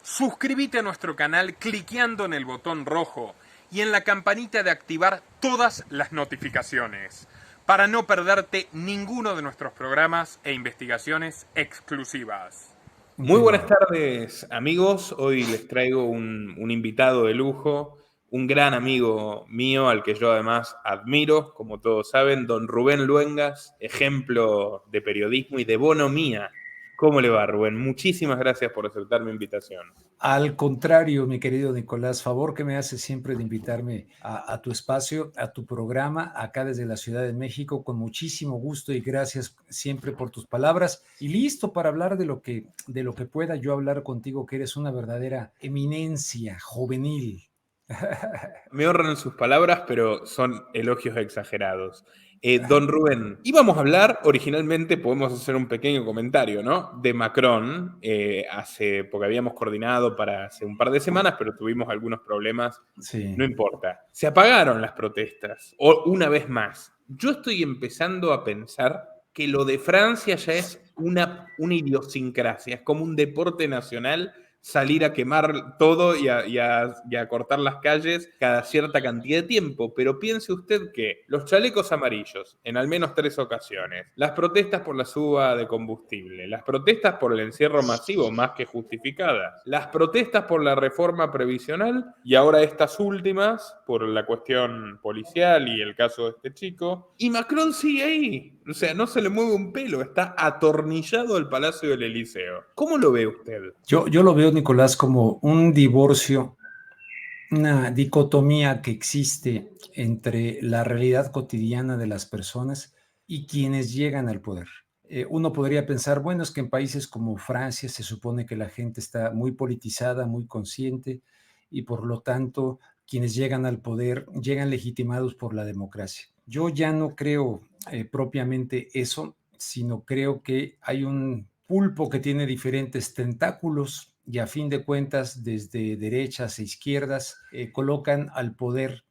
Suscríbete a nuestro canal cliqueando en el botón rojo y en la campanita de activar todas las notificaciones para no perderte ninguno de nuestros programas e investigaciones exclusivas. Muy buenas Increíble. tardes, amigos. Hoy les traigo un invitado de lujo, un gran amigo mío al que yo además admiro, como todos saben, don Rubén Luengas, ejemplo de periodismo y de bonomía. ¿Cómo le va, Rubén? Muchísimas gracias por aceptar mi invitación. Al contrario, mi querido Nicolás, favor que me haces siempre de invitarme a tu espacio, a tu programa, acá desde la Ciudad de México, con muchísimo gusto y gracias siempre por tus palabras. Y listo para hablar de lo que pueda yo hablar contigo, que eres una verdadera eminencia juvenil. Me honran sus palabras, pero son elogios exagerados. Don Rubén, íbamos a hablar originalmente, podemos hacer un pequeño comentario, ¿no? De Macron, porque habíamos coordinado para hace un par de semanas, pero tuvimos algunos problemas. No Sí. importa. Se apagaron las protestas, o una vez más. Yo estoy empezando a pensar que lo de Francia ya es una idiosincrasia, es como un deporte nacional salir a quemar todo y a cortar las calles cada cierta cantidad de tiempo. Pero piense usted que los chalecos amarillos, en al menos 3 ocasiones, las protestas por la suba de combustible, las protestas por el encierro masivo más que justificadas, las protestas por la reforma previsional y ahora estas últimas por la cuestión policial y el caso de este chico. Y Macron sigue ahí. O sea, no se le mueve un pelo, está atornillado al Palacio del Elíseo. ¿Cómo lo ve usted? Yo lo veo, Nicolás, como un divorcio, una dicotomía que existe entre la realidad cotidiana de las personas y quienes llegan al poder. Uno podría pensar, bueno, es que en países como Francia se supone que la gente está muy politizada, muy consciente y por lo tanto quienes llegan al poder llegan legitimados por la democracia. Yo ya no creo propiamente eso, sino creo que hay un pulpo que tiene diferentes tentáculos y a fin de cuentas desde derechas e izquierdas colocan al poder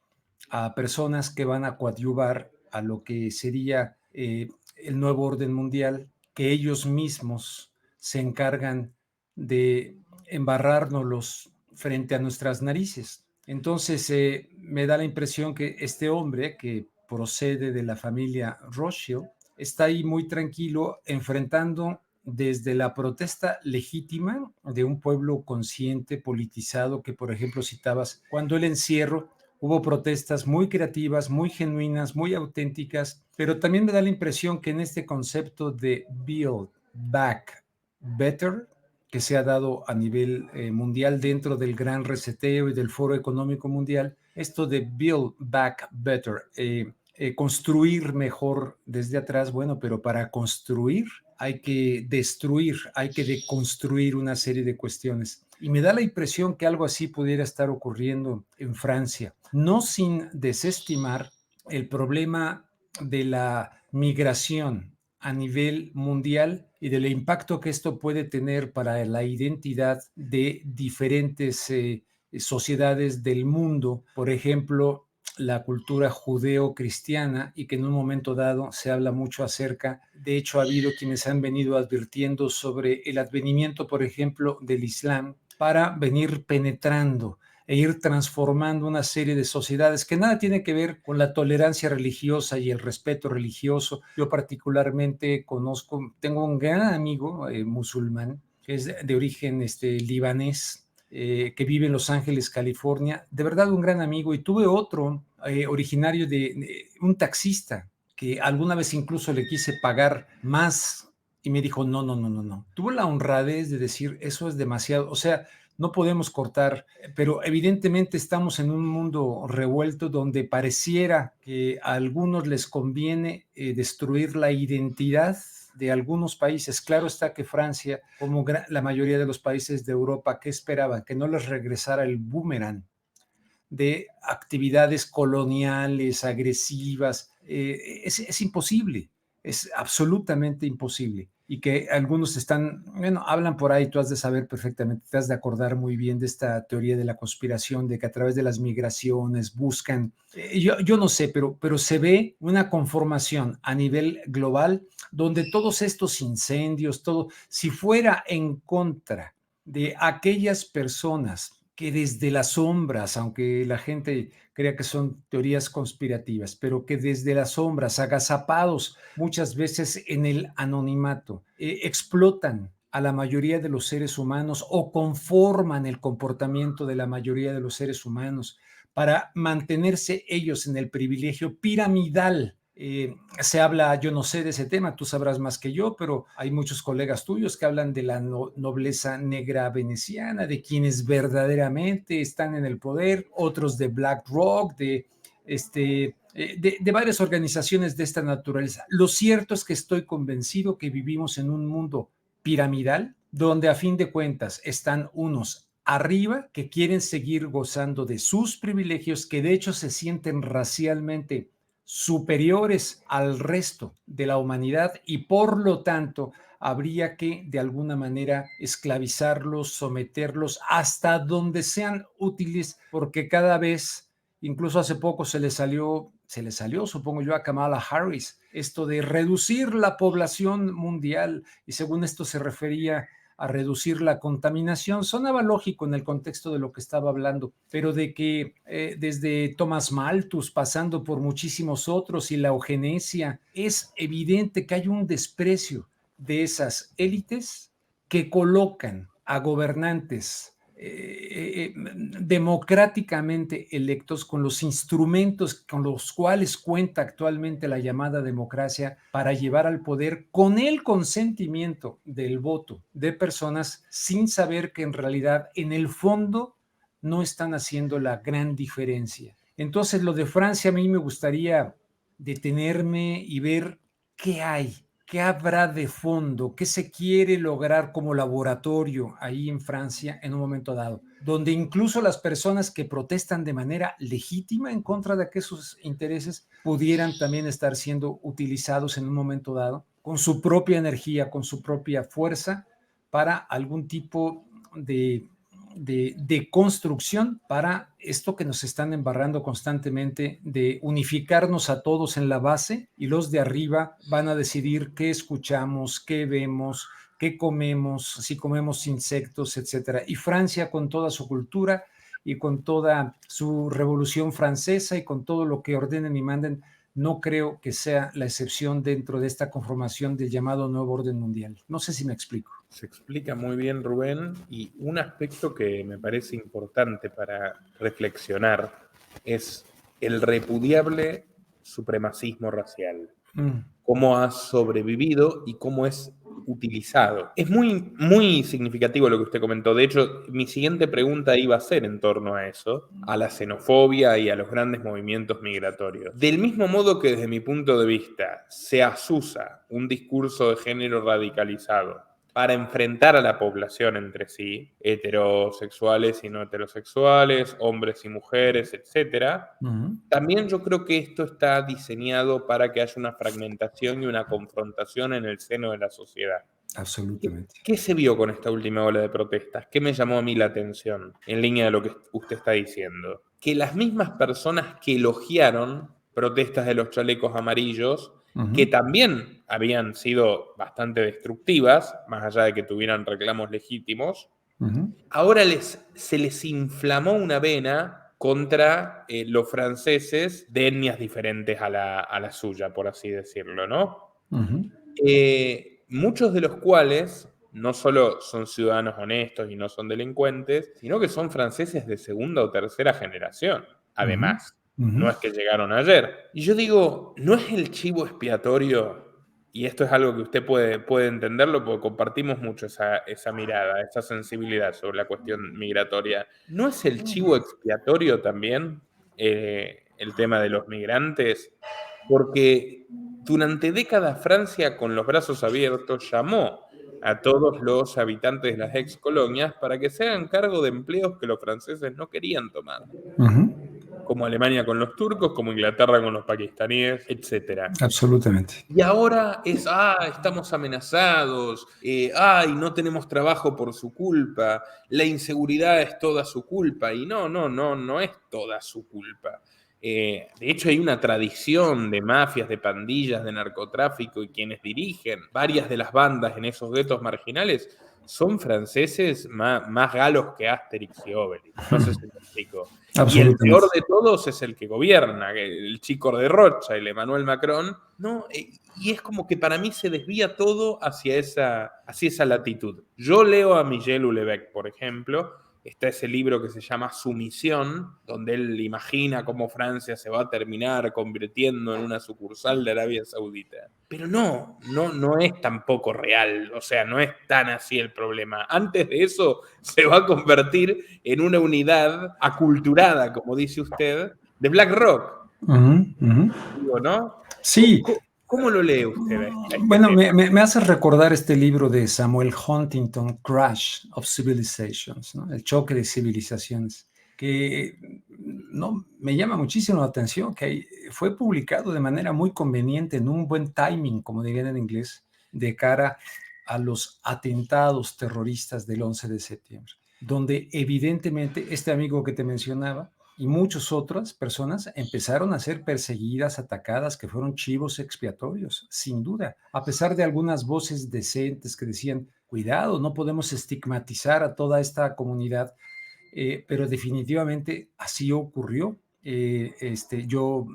a personas que van a coadyuvar a lo que sería el nuevo orden mundial, que ellos mismos se encargan de embarrárnoslos frente a nuestras narices. Entonces, me da la impresión que este hombre, que procede de la familia Rothschild, está ahí muy tranquilo enfrentando desde la protesta legítima de un pueblo consciente, politizado, que por ejemplo citabas, cuando el encierro hubo protestas muy creativas, muy genuinas, muy auténticas, pero también me da la impresión que en este concepto de Build Back Better, que se ha dado a nivel mundial dentro del gran reseteo y del Foro Económico Mundial, esto de Build Back Better, construir mejor desde atrás, bueno, pero para construir hay que destruir, hay que deconstruir una serie de cuestiones. Y me da la impresión que algo así pudiera estar ocurriendo en Francia, no sin desestimar el problema de la migración a nivel mundial y del impacto que esto puede tener para la identidad de diferentes sociedades del mundo. Por ejemplo, la cultura judeo-cristiana y que en un momento dado se habla mucho acerca, de hecho ha habido quienes han venido advirtiendo sobre el advenimiento, por ejemplo, del Islam para venir penetrando e ir transformando una serie de sociedades que nada tiene que ver con la tolerancia religiosa y el respeto religioso. Yo particularmente tengo un gran amigo musulmán que es de origen libanés, que vive en Los Ángeles, California, de verdad un gran amigo, y tuve otro originario de un taxista que alguna vez incluso le quise pagar más y me dijo, no, no, no, no, no. Tuve la honradez de decir, eso es demasiado, o sea, no podemos cortar, pero evidentemente estamos en un mundo revuelto donde pareciera que a algunos les conviene destruir la identidad de algunos países. Claro está que Francia, como la mayoría de los países de Europa, ¿qué esperaban? Que no les regresara el boomerang de actividades coloniales, agresivas. Es imposible, es absolutamente imposible. Y que algunos están, bueno, hablan por ahí, tú has de saber perfectamente, te has de acordar muy bien de esta teoría de la conspiración, de que a través de las migraciones buscan, yo no sé, pero se ve una conformación a nivel global donde todos estos incendios, todo, si fuera en contra de aquellas personas que desde las sombras, aunque la gente crea que son teorías conspirativas, pero que desde las sombras, agazapados muchas veces en el anonimato, explotan a la mayoría de los seres humanos o conforman el comportamiento de la mayoría de los seres humanos para mantenerse ellos en el privilegio piramidal. Se habla, yo no sé de ese tema, tú sabrás más que yo, pero hay muchos colegas tuyos que hablan de la nobleza negra veneciana, de quienes verdaderamente están en el poder, otros de BlackRock, de varias organizaciones de esta naturaleza. Lo cierto es que estoy convencido que vivimos en un mundo piramidal, donde a fin de cuentas están unos arriba que quieren seguir gozando de sus privilegios, que de hecho se sienten racialmente superiores al resto de la humanidad y por lo tanto habría que de alguna manera esclavizarlos, someterlos hasta donde sean útiles, porque cada vez, incluso hace poco se le salió, supongo yo, a Kamala Harris, esto de reducir la población mundial, y según esto se refería a reducir la contaminación. Sonaba lógico en el contexto de lo que estaba hablando, pero de que desde Thomas Malthus, pasando por muchísimos otros y la eugenesia, es evidente que hay un desprecio de esas élites que colocan a gobernantes democráticamente electos con los instrumentos con los cuales cuenta actualmente la llamada democracia para llevar al poder con el consentimiento del voto de personas sin saber que en realidad en el fondo no están haciendo la gran diferencia. Entonces lo de Francia a mí me gustaría detenerme y ver qué hay. ¿Qué habrá de fondo? ¿Qué se quiere lograr como laboratorio ahí en Francia en un momento dado? Donde incluso las personas que protestan de manera legítima en contra de aquellos intereses pudieran también estar siendo utilizados en un momento dado con su propia energía, con su propia fuerza para algún tipo de construcción para esto que nos están embarrando constantemente, de unificarnos a todos en la base, y los de arriba van a decidir qué escuchamos, qué vemos, qué comemos, si comemos insectos, etcétera. Y Francia, con toda su cultura y con toda su revolución francesa y con todo lo que ordenen y manden, no creo que sea la excepción dentro de esta conformación del llamado nuevo orden mundial. No sé si me explico. Se explica muy bien, Rubén, y un aspecto que me parece importante para reflexionar es el repudiable supremacismo racial. Cómo ha sobrevivido y cómo es utilizado. Es muy, muy significativo lo que usted comentó. De hecho, mi siguiente pregunta iba a ser en torno a eso, a la xenofobia y a los grandes movimientos migratorios. Del mismo modo que desde mi punto de vista se asusa un discurso de género radicalizado para enfrentar a la población entre sí, heterosexuales y no heterosexuales, hombres y mujeres, etc. También yo creo que esto está diseñado para que haya una fragmentación y una confrontación en el seno de la sociedad. Absolutamente. ¿Qué se vio con esta última ola de protestas? ¿Qué me llamó a mí la atención en línea de lo que usted está diciendo? Que las mismas personas que elogiaron protestas de los chalecos amarillos, que también habían sido bastante destructivas, más allá de que tuvieran reclamos legítimos, ahora se les inflamó una vena contra los franceses de etnias diferentes a la suya, por así decirlo, ¿no? Muchos de los cuales no solo son ciudadanos honestos y no son delincuentes, sino que son franceses de segunda o tercera generación, además. No es que llegaron ayer. Y yo digo, ¿no es el chivo expiatorio? Y esto es algo que usted puede entenderlo porque compartimos mucho esa mirada, esa sensibilidad sobre la cuestión migratoria. ¿No es el chivo expiatorio también el tema de los migrantes? Porque durante décadas Francia, con los brazos abiertos, llamó a todos los habitantes de las ex colonias para que se hagan cargo de empleos que los franceses no querían tomar. Como Alemania con los turcos, como Inglaterra con los pakistaníes, etc. Absolutamente. Y ahora estamos amenazados, no tenemos trabajo por su culpa, la inseguridad es toda su culpa. Y no es toda su culpa. De hecho, hay una tradición de mafias, de pandillas, de narcotráfico, y quienes dirigen varias de las bandas en esos guetos marginales son franceses más galos que Asterix y Obelix. No sé si me explico. Y el Absolutamente. peor de todos es el que gobierna, el chico de Rocha, el Emmanuel Macron, ¿no? Y es como que para mí se desvía todo hacia esa latitud. Yo leo a Michel Houellebecq, por ejemplo. Está ese libro que se llama Sumisión, donde él imagina cómo Francia se va a terminar convirtiendo en una sucursal de Arabia Saudita. Pero no es tampoco real, o sea, no es tan así el problema. Antes de eso se va a convertir en una unidad aculturada, como dice usted, de BlackRock. Digo, ¿no? Sí. ¿Cómo lo lee usted a este Bueno, tema? me hace recordar este libro de Samuel Huntington, Crash of Civilizations, ¿no? El choque de civilizaciones, que no, me llama muchísimo la atención, que fue publicado de manera muy conveniente, en un buen timing, como dirían en inglés, de cara a los atentados terroristas del 11 de septiembre, donde evidentemente este amigo que te mencionaba y muchas otras personas empezaron a ser perseguidas, atacadas, que fueron chivos expiatorios, sin duda, a pesar de algunas voces decentes que decían, cuidado, no podemos estigmatizar a toda esta comunidad, pero definitivamente así ocurrió. Yo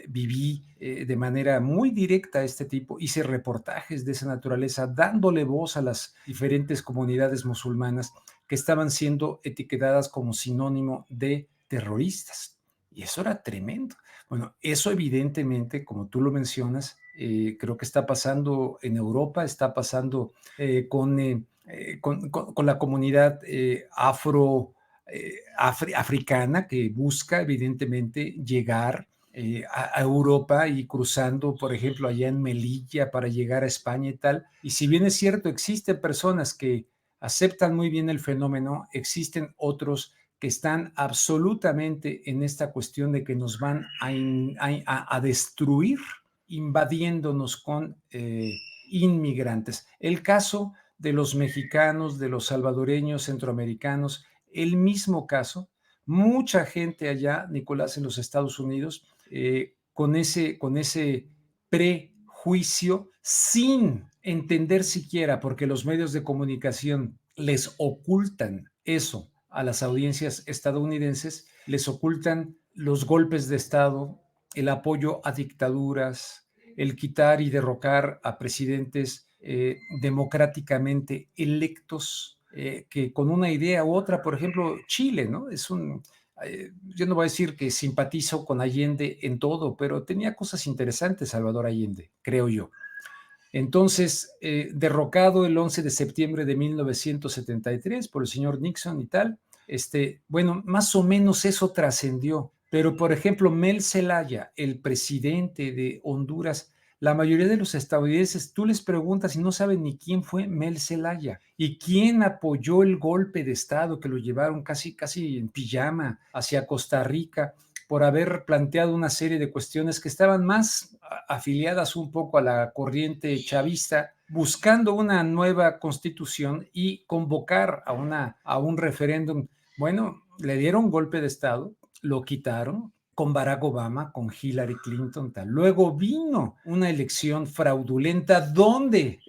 viví de manera muy directa este tipo, hice reportajes de esa naturaleza, dándole voz a las diferentes comunidades musulmanas que estaban siendo etiquetadas como sinónimo de terroristas. Y eso era tremendo. Bueno, eso evidentemente, como tú lo mencionas, creo que está pasando en Europa, está pasando con la comunidad africana, que busca evidentemente llegar a Europa y cruzando, por ejemplo, allá en Melilla para llegar a España y tal. Y si bien es cierto, existen personas que aceptan muy bien el fenómeno, existen otros que están absolutamente en esta cuestión de que nos van a destruir invadiéndonos con inmigrantes. El caso de los mexicanos, de los salvadoreños, centroamericanos, el mismo caso, mucha gente allá, Nicolás, en los Estados Unidos, con ese prejuicio, sin entender siquiera, porque los medios de comunicación les ocultan eso a las audiencias estadounidenses, les ocultan los golpes de Estado, el apoyo a dictaduras, el quitar y derrocar a presidentes democráticamente electos, que con una idea u otra, por ejemplo, Chile, ¿no? Yo no voy a decir que simpatizo con Allende en todo, pero tenía cosas interesantes Salvador Allende, creo yo. Entonces, derrocado el 11 de septiembre de 1973 por el señor Nixon y tal, bueno, más o menos eso trascendió. Pero, por ejemplo, Mel Zelaya, el presidente de Honduras, la mayoría de los estadounidenses, tú les preguntas y no saben ni quién fue Mel Zelaya y quién apoyó el golpe de Estado que lo llevaron casi en pijama hacia Costa Rica por haber planteado una serie de cuestiones que estaban más afiliadas un poco a la corriente chavista, buscando una nueva constitución y convocar a un referéndum. Bueno, le dieron golpe de Estado, lo quitaron con Barack Obama, con Hillary Clinton, tal. Luego vino una elección fraudulenta donde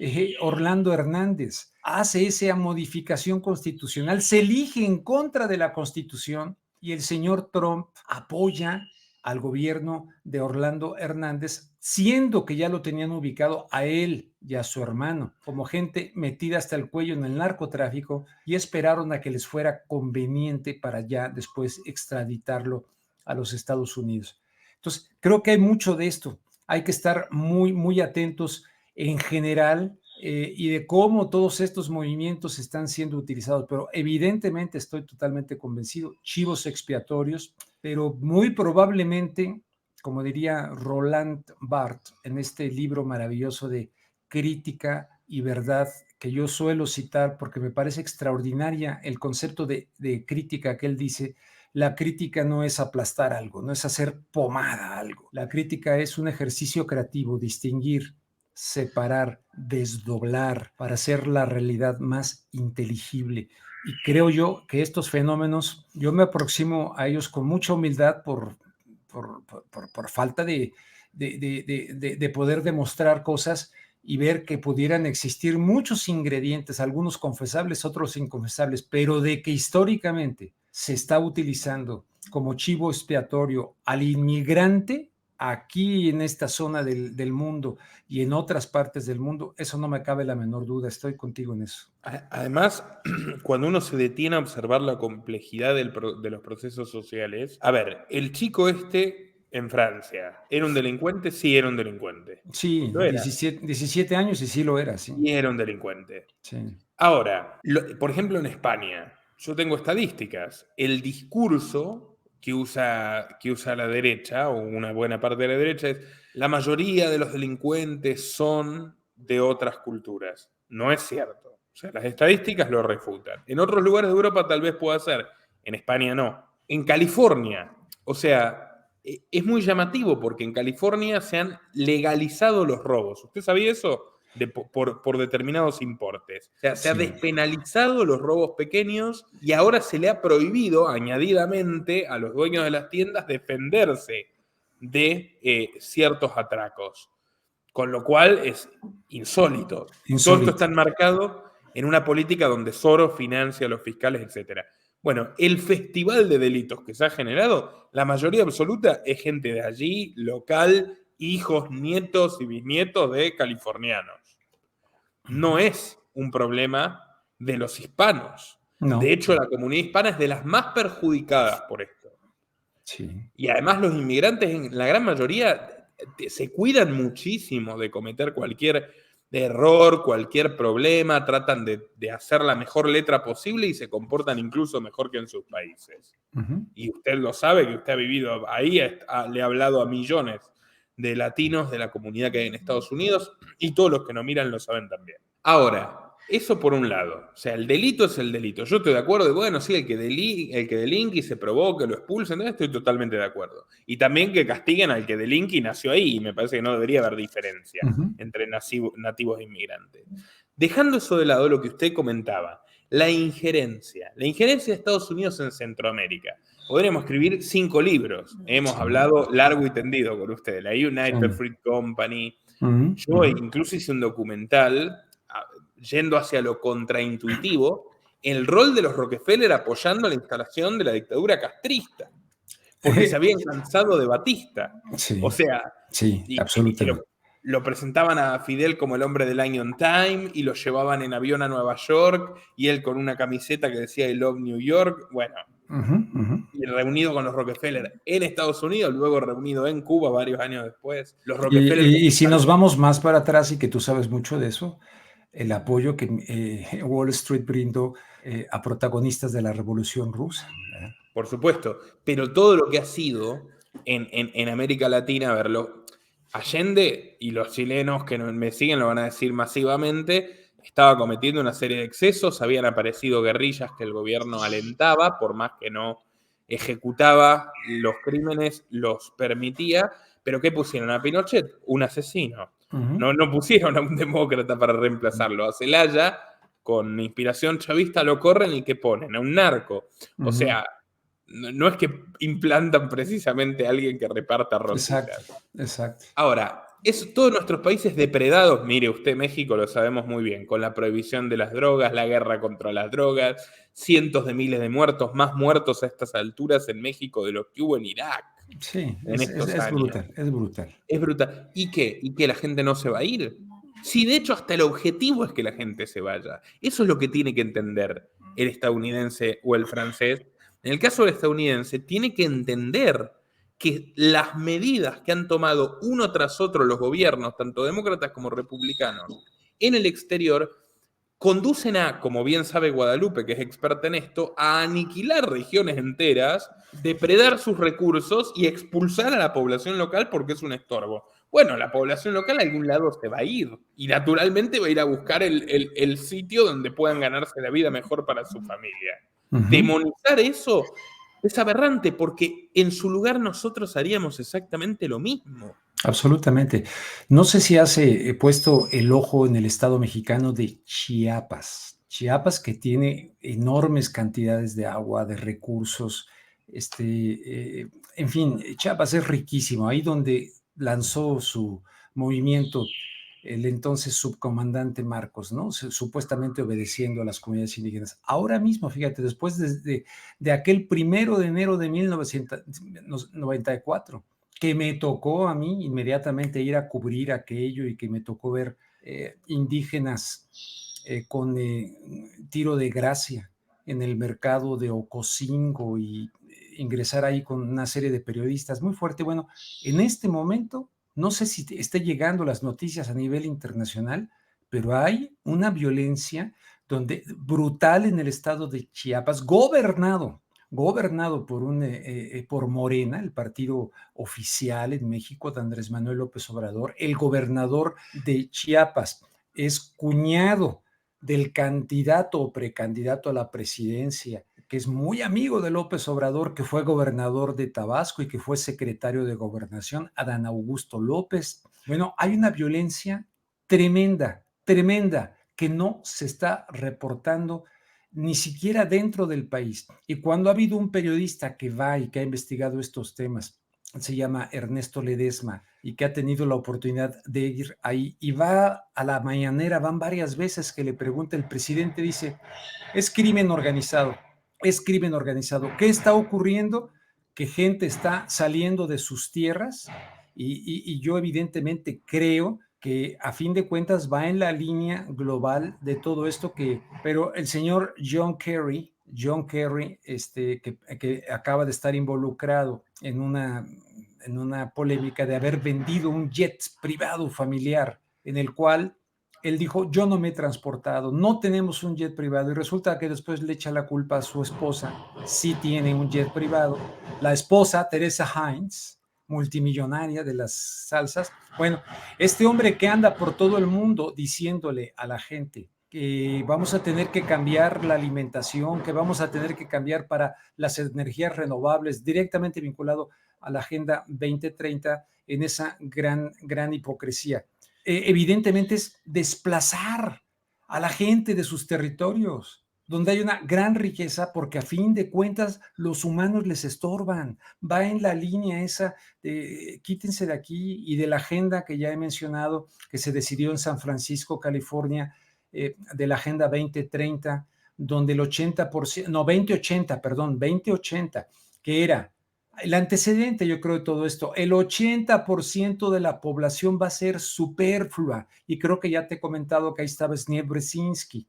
Orlando Hernández hace esa modificación constitucional, se elige en contra de la Constitución y el señor Trump apoya al gobierno de Orlando Hernández, siendo que ya lo tenían ubicado a él y a su hermano como gente metida hasta el cuello en el narcotráfico, y esperaron a que les fuera conveniente para ya después extraditarlo a los Estados Unidos. Entonces, creo que hay mucho de esto. Hay que estar muy atentos en general y de cómo todos estos movimientos están siendo utilizados, pero evidentemente estoy totalmente convencido, chivos expiatorios, pero muy probablemente, como diría Roland Barthes en este libro maravilloso de Crítica y Verdad, que yo suelo citar porque me parece extraordinaria el concepto de crítica que él dice. La crítica no es aplastar algo, no es hacer pomada a algo. La crítica es un ejercicio creativo, distinguir, separar, desdoblar para hacer la realidad más inteligible. Y creo yo que estos fenómenos, yo me aproximo a ellos con mucha humildad por falta de poder demostrar cosas, y ver que pudieran existir muchos ingredientes, algunos confesables, otros inconfesables, pero de que históricamente se está utilizando como chivo expiatorio al inmigrante aquí en esta zona del mundo y en otras partes del mundo, eso no me cabe la menor duda, estoy contigo en eso. Además, cuando uno se detiene a observar la complejidad de los procesos sociales, a ver, el chico en Francia, ¿era un delincuente? Sí, era un delincuente. Sí, Lo era. 17 años y sí lo era, sí. Y era un delincuente. Sí. Ahora, por ejemplo, en España, yo tengo estadísticas. El discurso que usa la derecha, o una buena parte de la derecha, es la mayoría de los delincuentes son de otras culturas. No es cierto. O sea, las estadísticas lo refutan. En otros lugares de Europa tal vez pueda ser. En España no. En California, o sea, es muy llamativo porque en California se han legalizado los robos. ¿Usted sabía eso? Por determinados importes. O sea, se ha despenalizado los robos pequeños y ahora se le ha prohibido añadidamente a los dueños de las tiendas defenderse de ciertos atracos. Con lo cual es insólito. Todo esto está enmarcado en una política donde Soros financia a los fiscales, etc. Bueno, el festival de delitos que se ha generado, la mayoría absoluta es gente de allí, local, hijos, nietos y bisnietos de californianos. No es un problema de los hispanos. No. De hecho, la comunidad hispana es de las más perjudicadas por esto. Sí. Y además los inmigrantes, en la gran mayoría, se cuidan muchísimo de cometer cualquier error, cualquier problema, tratan de hacer la mejor letra posible y se comportan incluso mejor que en sus países. Y usted lo sabe, que usted ha vivido ahí, le ha hablado a millones de latinos de la comunidad que hay en Estados Unidos, y todos los que nos miran lo saben también. Ahora, eso por un lado. O sea, el delito es el delito. Yo estoy de acuerdo de, bueno, sí, el que delinque y se provoque, lo expulsen, estoy totalmente de acuerdo. Y también que castiguen al que delinque y nació ahí, y me parece que no debería haber diferencia entre nativos e inmigrantes. Dejando eso de lado, lo que usted comentaba, la injerencia de Estados Unidos en Centroamérica. Podríamos escribir 5 libros. Hemos hablado largo y tendido con usted, la United Fruit Company. Yo incluso hice un documental yendo hacia lo contraintuitivo, el rol de los Rockefeller apoyando la instalación de la dictadura castrista, porque se habían cansado de Batista. Sí, o sea, absolutamente. Lo presentaban a Fidel como el hombre del año en Time y lo llevaban en avión a Nueva York y él con una camiseta que decía I love New York. Bueno, y reunido con los Rockefeller en Estados Unidos, luego reunido en Cuba varios años después. Los Rockefeller y si nos vamos más para atrás, y que tú sabes mucho de eso, el apoyo que Wall Street brindó a protagonistas de la Revolución Rusa. Por supuesto, pero todo lo que ha sido en América Latina, a verlo, Allende y los chilenos que me siguen lo van a decir masivamente, estaba cometiendo una serie de excesos, habían aparecido guerrillas que el gobierno alentaba, por más que no ejecutaba los crímenes, los permitía, pero ¿qué pusieron a Pinochet? Un asesino. No pusieron a un demócrata para reemplazarlo. A Zelaya, con inspiración chavista, lo corren y ¿qué ponen? A un narco. O sea, no es que implantan precisamente a alguien que reparta rositas. Exacto. Ahora, todos nuestros países depredados, mire usted, México lo sabemos muy bien, con la prohibición de las drogas, la guerra contra las drogas, cientos de miles de muertos, más muertos a estas alturas en México de los que hubo en Irak. Sí, es brutal, es brutal. Es brutal. ¿Y qué? ¿Y que la gente no se va a ir? Sí, de hecho, hasta el objetivo es que la gente se vaya. Eso es lo que tiene que entender el estadounidense o el francés. En el caso del estadounidense, tiene que entender que las medidas que han tomado uno tras otro los gobiernos, tanto demócratas como republicanos, en el exterior, conducen a, como bien sabe Guadalupe, que es experta en esto, a aniquilar regiones enteras, depredar sus recursos y expulsar a la población local porque es un estorbo. Bueno, la población local a algún lado se va a ir y naturalmente va a ir a buscar el sitio donde puedan ganarse la vida mejor para su familia. Demonizar eso es aberrante porque en su lugar nosotros haríamos exactamente lo mismo. Absolutamente. No sé si has puesto el ojo en el estado mexicano de Chiapas. Chiapas, que tiene enormes cantidades de agua, de recursos. En fin, Chiapas es riquísimo. Ahí donde lanzó su movimiento el entonces subcomandante Marcos, ¿no? Supuestamente obedeciendo a las comunidades indígenas. Ahora mismo, fíjate, después de aquel 1 de enero de 1994, que me tocó a mí inmediatamente ir a cubrir aquello y que me tocó ver indígenas con tiro de gracia en el mercado de Ocosingo y ingresar ahí con una serie de periodistas muy fuerte. Bueno, en este momento, no sé si esté llegando las noticias a nivel internacional, pero hay una violencia brutal en el estado de Chiapas, gobernado por Morena, el partido oficial en México de Andrés Manuel López Obrador. El gobernador de Chiapas es cuñado del candidato o precandidato a la presidencia, que es muy amigo de López Obrador, que fue gobernador de Tabasco y que fue secretario de Gobernación, Adán Augusto López. Bueno, hay una violencia tremenda, tremenda, que no se está reportando ni siquiera dentro del país. Y cuando ha habido un periodista que va y que ha investigado estos temas, se llama Ernesto Ledesma, y que ha tenido la oportunidad de ir ahí y va a la mañanera, van varias veces que le pregunta el presidente, dice, es crimen organizado, es crimen organizado. ¿Qué está ocurriendo? Que gente está saliendo de sus tierras y yo evidentemente creo que a fin de cuentas va en la línea global de todo esto pero el señor John Kerry, que acaba de estar involucrado en una polémica de haber vendido un jet privado familiar en el cual él dijo, yo no me he transportado, no tenemos un jet privado, y resulta que después le echa la culpa a su esposa, sí tiene un jet privado, la esposa, Teresa Heinz, multimillonaria de las salsas. Bueno, este hombre que anda por todo el mundo diciéndole a la gente que vamos a tener que cambiar la alimentación, que vamos a tener que cambiar para las energías renovables, directamente vinculado a la Agenda 2030, en esa gran hipocresía. Evidentemente es desplazar a la gente de sus territorios, donde hay una gran riqueza, porque a fin de cuentas los humanos les estorban. Va en la línea esa de quítense de aquí, y de la agenda que ya he mencionado, que se decidió en San Francisco, California, de la Agenda 2030, donde el 80%, no, 2080, perdón, 2080, que era el antecedente, yo creo, de todo esto, el 80% de la población va a ser superflua. Y creo que ya te he comentado que ahí estaba Zbigniew Brzezinski,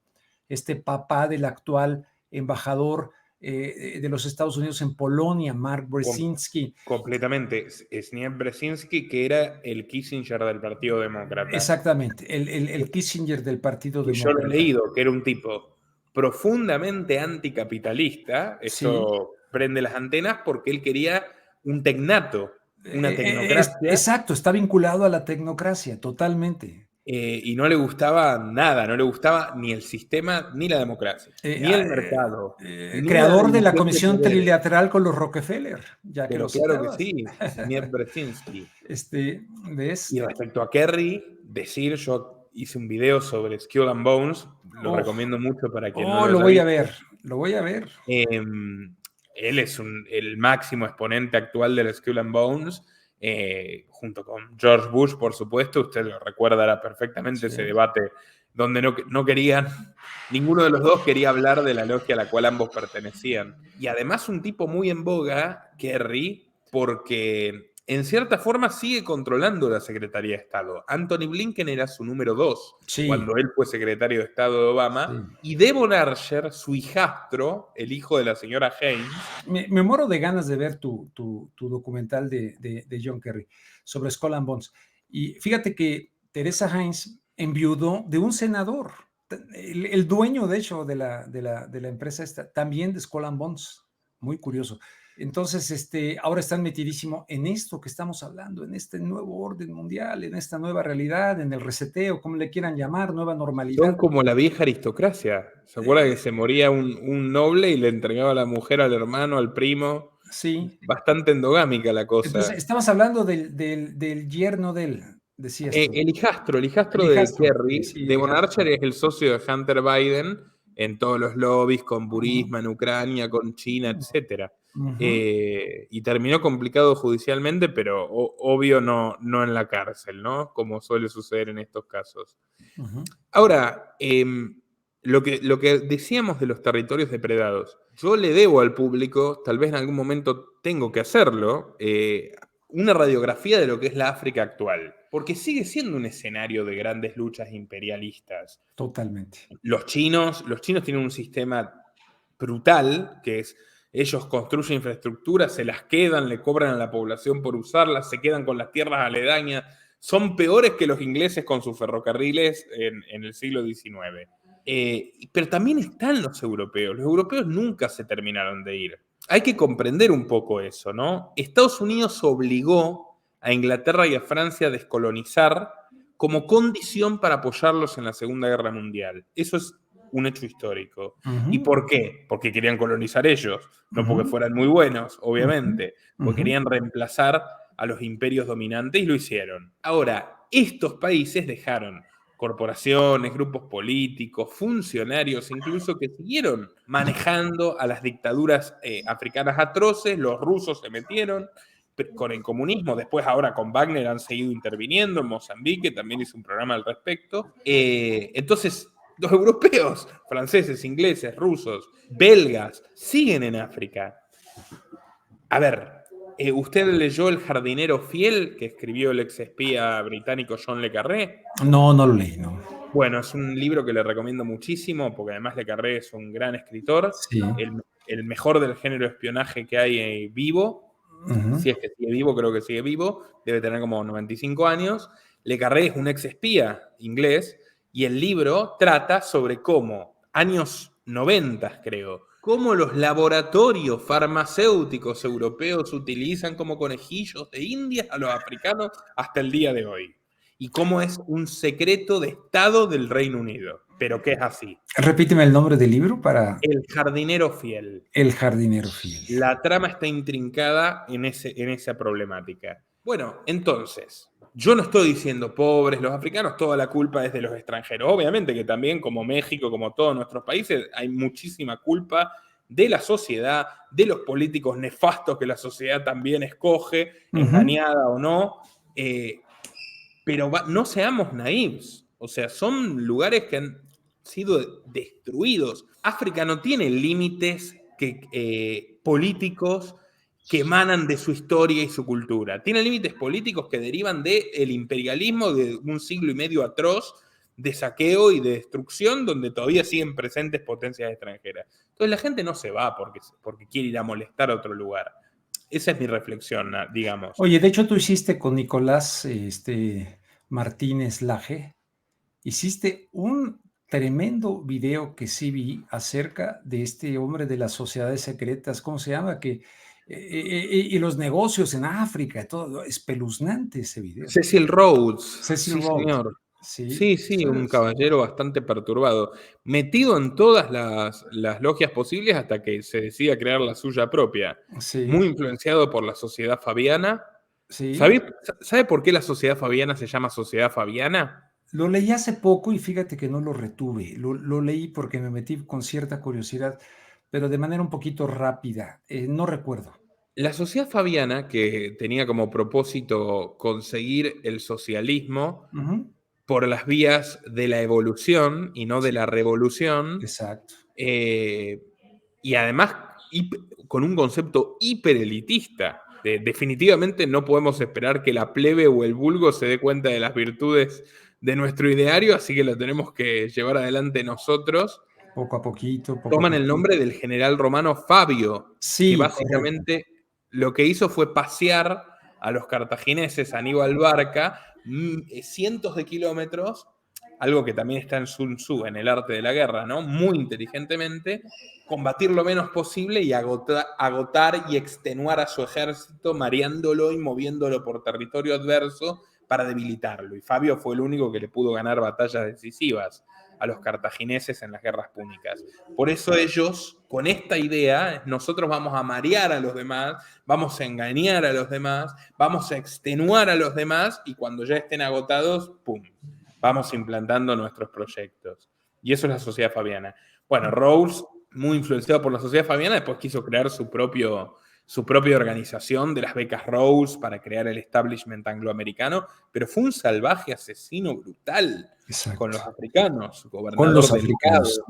este papá del actual embajador de los Estados Unidos en Polonia, Mark Brzezinski. Completamente. Zbigniew Brzezinski, que era el Kissinger del Partido Demócrata. Exactamente, el Kissinger del Partido Demócrata. Yo lo he leído, que era un tipo profundamente anticapitalista. Esto prende las antenas porque él quería un tecnato, una tecnocracia. Exacto, está vinculado a la tecnocracia, totalmente. Y no le gustaba nada, no le gustaba ni el sistema ni la democracia, ni el mercado. Creador de la Comisión Trilateral con los Rockefeller, ya que pero lo claro citabas. que sí, Zbigniew Brzezinski. ¿Ves? Y respecto a Kerry, yo hice un video sobre Skull and Bones, lo recomiendo mucho para quien no lo voy a ver, lo voy a ver. Él es el máximo exponente actual del Skull and Bones, junto con George Bush, por supuesto. Usted lo recordará perfectamente, ese debate donde no querían, ninguno de los dos quería hablar de la logia a la cual ambos pertenecían. Y además un tipo muy en boga, Kerry, porque en cierta forma sigue controlando la Secretaría de Estado. Anthony Blinken era su número 2 cuando él fue secretario de Estado de Obama. Y Devon Archer, su hijastro, el hijo de la señora Haynes. Me muero de ganas de ver tu documental de John Kerry sobre Skull and Bones. Y fíjate que Teresa Heinz enviudó de un senador, el dueño, de hecho, de la empresa esta, también de Skull and Bones. Muy curioso. Entonces, ahora están metidísimo en esto que estamos hablando, en este nuevo orden mundial, en esta nueva realidad, en el reseteo, como le quieran llamar, nueva normalidad. Son como la vieja aristocracia. ¿Se acuerda que se moría un noble y le entregaba a la mujer, al hermano, al primo? Sí. Bastante endogámica la cosa. Entonces, estamos hablando del yerno de él, decías tú. El hijastro de Kerry, Devon Archer, es el socio de Hunter Biden, en todos los lobbies, con Burisma en Ucrania, con China, etc. Y terminó complicado judicialmente, pero obvio no en la cárcel, ¿no? Como suele suceder en estos casos. Ahora, lo que decíamos de los territorios depredados, yo le debo al público, tal vez en algún momento tengo que hacerlo, una radiografía de lo que es la África actual, porque sigue siendo un escenario de grandes luchas imperialistas. Totalmente. Los chinos tienen un sistema brutal, que es, ellos construyen infraestructura, se las quedan, le cobran a la población por usarlas, se quedan con las tierras aledañas, son peores que los ingleses con sus ferrocarriles en el siglo XIX. Pero también están los europeos nunca se terminaron de ir. Hay que comprender un poco eso, ¿no? Estados Unidos obligó a Inglaterra y a Francia a descolonizar como condición para apoyarlos en la Segunda Guerra Mundial. Eso es un hecho histórico. ¿Y por qué? Porque querían colonizar ellos, no porque fueran muy buenos, obviamente, porque querían reemplazar a los imperios dominantes y lo hicieron. Ahora, estos países dejaron corporaciones, grupos políticos, funcionarios incluso que siguieron manejando a las dictaduras africanas atroces. Los rusos se metieron con el comunismo, después ahora con Wagner han seguido interviniendo, en Mozambique también hizo un programa al respecto. Entonces, los europeos, franceses, ingleses, rusos, belgas, siguen en África. A ver, ¿usted leyó El jardinero fiel que escribió el exespía británico John le Carré? No lo leí, no. Bueno, es un libro que le recomiendo muchísimo, porque además le Carré es un gran escritor, Sí. el mejor del género de espionaje que hay vivo. Si es que sigue vivo, creo que sigue vivo, debe tener como 95 años. Le Carré es un ex espía inglés y el libro trata sobre cómo, años 90 creo, cómo los laboratorios farmacéuticos europeos utilizan como conejillos de Indias a los africanos hasta el día de hoy. Y cómo es un secreto de Estado del Reino Unido, pero que es así. Repíteme el nombre del libro para... El jardinero fiel. El jardinero fiel. La trama está intrincada en esa problemática. Bueno, entonces, yo no estoy diciendo pobres, los africanos, toda la culpa es de los extranjeros. Obviamente que también, como México, como todos nuestros países, hay muchísima culpa de la sociedad, de los políticos nefastos que la sociedad también escoge, engañada o no. Pero no seamos naivos. O sea, son lugares que han sido destruidos. África no tiene límites políticos que emanan de su historia y su cultura. Tiene límites políticos que derivan del imperialismo de un siglo y medio atroz de saqueo y de destrucción, donde todavía siguen presentes potencias extranjeras. Entonces la gente no se va porque quiere ir a molestar a otro lugar. Esa es mi reflexión, digamos. Oye, de hecho tú hiciste con Nicolás Martínez Laje, hiciste un tremendo video que sí vi acerca de este hombre de las sociedades secretas, ¿cómo se llama? Y los negocios en África, todo, espeluznante ese video. Cecil Rhodes. Cecil sí, Rhodes. Señor. Sí, un caballero bastante perturbado, metido en todas las logias posibles hasta que se decida crear la suya propia. Sí. Muy influenciado por la Sociedad Fabiana. Sí. ¿Sabe por qué la Sociedad Fabiana se llama Sociedad Fabiana? Lo leí hace poco y fíjate que no lo retuve. Lo leí porque me metí con cierta curiosidad, pero de manera un poquito rápida. No recuerdo. La Sociedad Fabiana, que tenía como propósito conseguir el socialismo por las vías de la evolución y no de la revolución. Exacto. Y además con un concepto hiperelitista. Definitivamente no podemos esperar que la plebe o el vulgo se dé cuenta de las virtudes de nuestro ideario, así que lo tenemos que llevar adelante nosotros. Poco a poquito. Toman el nombre del general romano Fabio, sí, que básicamente lo que hizo fue pasear a los cartagineses Aníbal Barca cientos de kilómetros, algo que también está en Sun Tzu, en el arte de la guerra, ¿no? Muy inteligentemente, combatir lo menos posible y agotar y extenuar a su ejército, mareándolo y moviéndolo por territorio adverso para debilitarlo. Y Fabio fue el único que le pudo ganar batallas decisivas a los cartagineses en las guerras púnicas. Por eso ellos, con esta idea, nosotros vamos a marear a los demás, vamos a engañar a los demás, vamos a extenuar a los demás y cuando ya estén agotados, ¡pum!, vamos implantando nuestros proyectos. Y eso es la Sociedad Fabiana. Bueno, Rawls, muy influenciado por la Sociedad Fabiana, después quiso crear su propia organización de las becas Rawls para crear el establishment angloamericano, pero fue un salvaje asesino brutal con Exacto. los africanos, Con gobernador los delegado, africanos.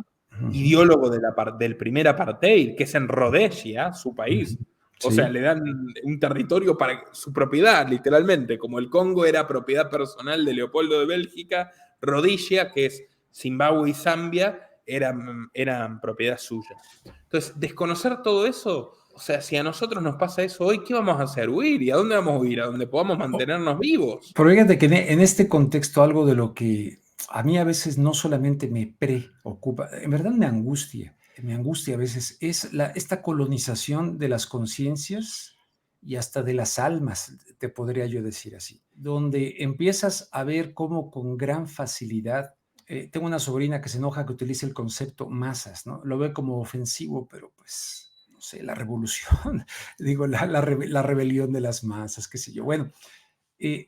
Uh-huh. ideólogo del primer apartheid, que es en Rhodesia, su país. Uh-huh. O sea, Sí. le dan un territorio para su propiedad, literalmente. Como el Congo era propiedad personal de Leopoldo de Bélgica, Rhodesia, que es Zimbabue y Zambia, eran propiedad suya. Entonces, desconocer todo eso, o sea, si a nosotros nos pasa eso hoy, ¿qué vamos a hacer? ¿Huir? ¿Y a dónde vamos a huir? ¿A donde podamos mantenernos vivos? Pero fíjate que en este contexto algo de lo que a mí a veces no solamente me preocupa, en verdad me angustia a veces, es esta colonización de las conciencias y hasta de las almas, te podría yo decir así, donde empiezas a ver cómo con gran facilidad, tengo una sobrina que se enoja que utilice el concepto masas, ¿no? Lo ve como ofensivo, pero pues, no sé, la revolución, digo, la rebelión de las masas, qué sé yo. Bueno,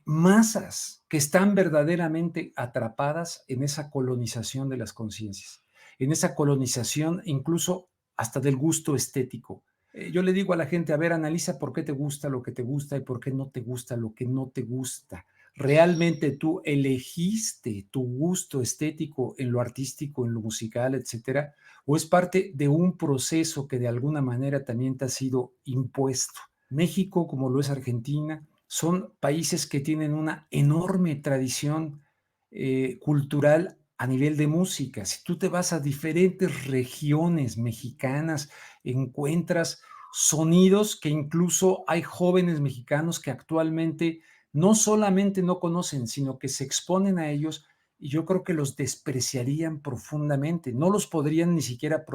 masas que están verdaderamente atrapadas en esa colonización de las conciencias, en esa colonización incluso hasta del gusto estético. Yo le digo a la gente, a ver, analiza por qué te gusta lo que te gusta y por qué no te gusta lo que no te gusta. ¿Realmente tú elegiste tu gusto estético en lo artístico, en lo musical, etcétera? ¿O es parte de un proceso que de alguna manera también te ha sido impuesto? México, como lo es Argentina, son países que tienen una enorme tradición cultural a nivel de música. Si tú te vas a diferentes regiones mexicanas, encuentras sonidos que incluso hay jóvenes mexicanos que actualmente no solamente no conocen, sino que se exponen a ellos y yo creo que los despreciarían profundamente. No los podrían ni siquiera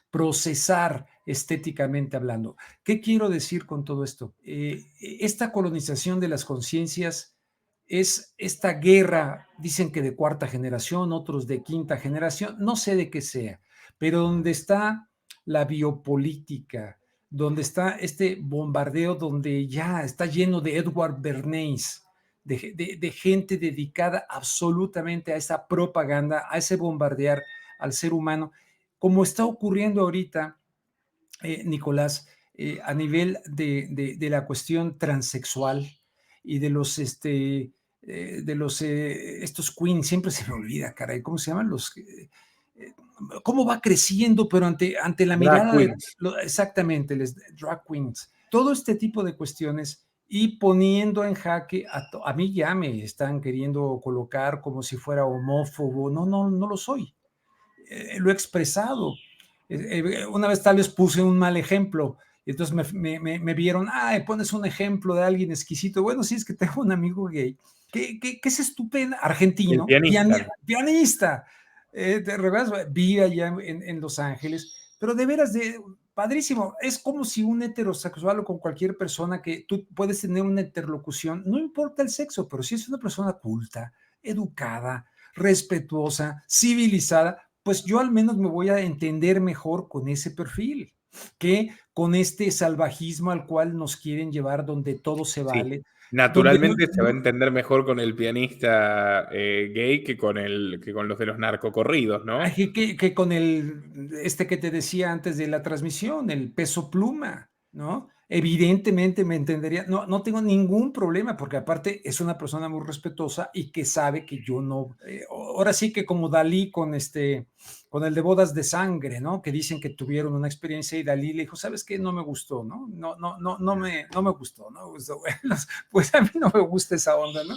procesar estéticamente hablando. ¿Qué quiero decir con todo esto? Esta colonización de las conciencias es esta guerra, dicen que de cuarta generación, otros de quinta generación, no sé de qué sea, pero donde está la biopolítica, donde está este bombardeo, donde ya está lleno de Edward Bernays, de gente dedicada absolutamente a esa propaganda, a ese bombardear al ser humano, como está ocurriendo ahorita, Nicolás, a nivel de la cuestión transexual y estos queens, siempre se me olvida, caray, ¿cómo se llaman? ¿Cómo va creciendo, pero ante la Drag mirada queens. exactamente, les drag queens, todo este tipo de cuestiones y poniendo en jaque, a mí ya me están queriendo colocar como si fuera homófobo, no, no, no lo soy, lo he expresado. Una vez tal vez puse un mal ejemplo y entonces me vieron, pones un ejemplo de alguien exquisito. Bueno, sí, es que tengo un amigo gay que es estupendo, El argentino, pianista. pianista, ¿te recuerdas? Vive allá en Los Ángeles, pero de veras, padrísimo. Es como si un heterosexual o con cualquier persona que tú puedes tener una interlocución, no importa el sexo, pero si es una persona culta, educada, respetuosa, civilizada, pues yo al menos me voy a entender mejor con ese perfil que con este salvajismo al cual nos quieren llevar donde todo se Sí. vale, donde Naturalmente se va a entender mejor con el pianista gay que con los de los narcocorridos, ¿no? que con este que te decía antes de la transmisión, el Peso Pluma, ¿no? Evidentemente me entendería, no, no tengo ningún problema, porque aparte es una persona muy respetuosa y que sabe que yo no, ahora sí que como Dalí con el de Bodas de Sangre, ¿no? Que dicen que tuvieron una experiencia y Dalí le dijo, ¿sabes qué? No me gustó, ¿no? No me gustó, ¿no? Bueno, pues a mí no me gusta esa onda, ¿no?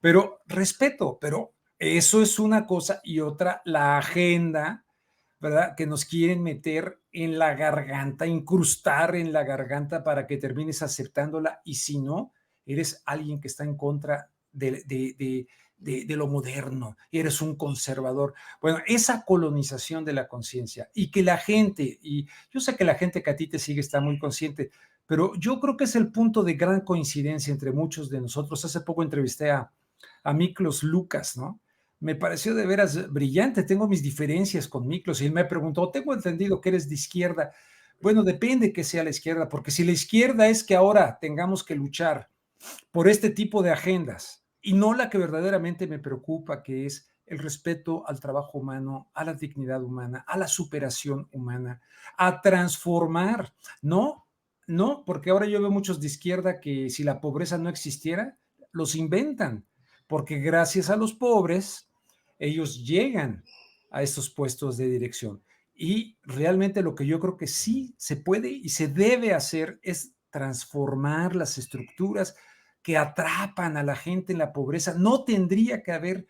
Pero respeto, pero eso es una cosa y otra, la agenda, ¿verdad? Que nos quieren meter en la garganta, incrustar en la garganta para que termines aceptándola y si no, eres alguien que está en contra de lo moderno, eres un conservador. Bueno, esa colonización de la conciencia y que la gente, y yo sé que la gente que a ti te sigue está muy consciente, pero yo creo que es el punto de gran coincidencia entre muchos de nosotros. Hace poco entrevisté a Miklos Lucas, ¿no? Me pareció de veras brillante. Tengo mis diferencias con Miklos y él me preguntó, tengo entendido que eres de izquierda. Bueno, depende que sea la izquierda, porque si la izquierda es que ahora tengamos que luchar por este tipo de agendas y no la que verdaderamente me preocupa, que es el respeto al trabajo humano, a la dignidad humana, a la superación humana, a transformar. No, no, porque ahora yo veo muchos de izquierda que si la pobreza no existiera, los inventan, porque gracias a los pobres, ellos llegan a estos puestos de dirección. Y realmente lo que yo creo que sí se puede y se debe hacer es transformar las estructuras que atrapan a la gente en la pobreza. No tendría que haber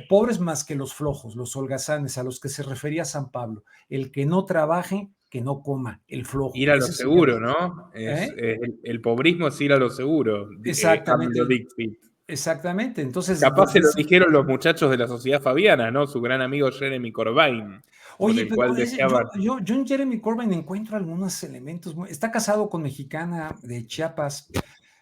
pobres más que los flojos, los holgazanes, a los que se refería San Pablo. El que no trabaje, que no coma, el flojo. Ir a lo Ese sería seguro, ¿no? ¿eh? El pobrismo es ir a lo seguro, Exactamente, AMLO Dixit. exactamente. Entonces, Capaz se lo dijeron los muchachos de la Sociedad Fabiana, ¿no? Su gran amigo Jeremy Corbyn, con oye, el pero cual deseaban. yo en Jeremy Corbyn encuentro algunos elementos. Está casado con mexicana de Chiapas,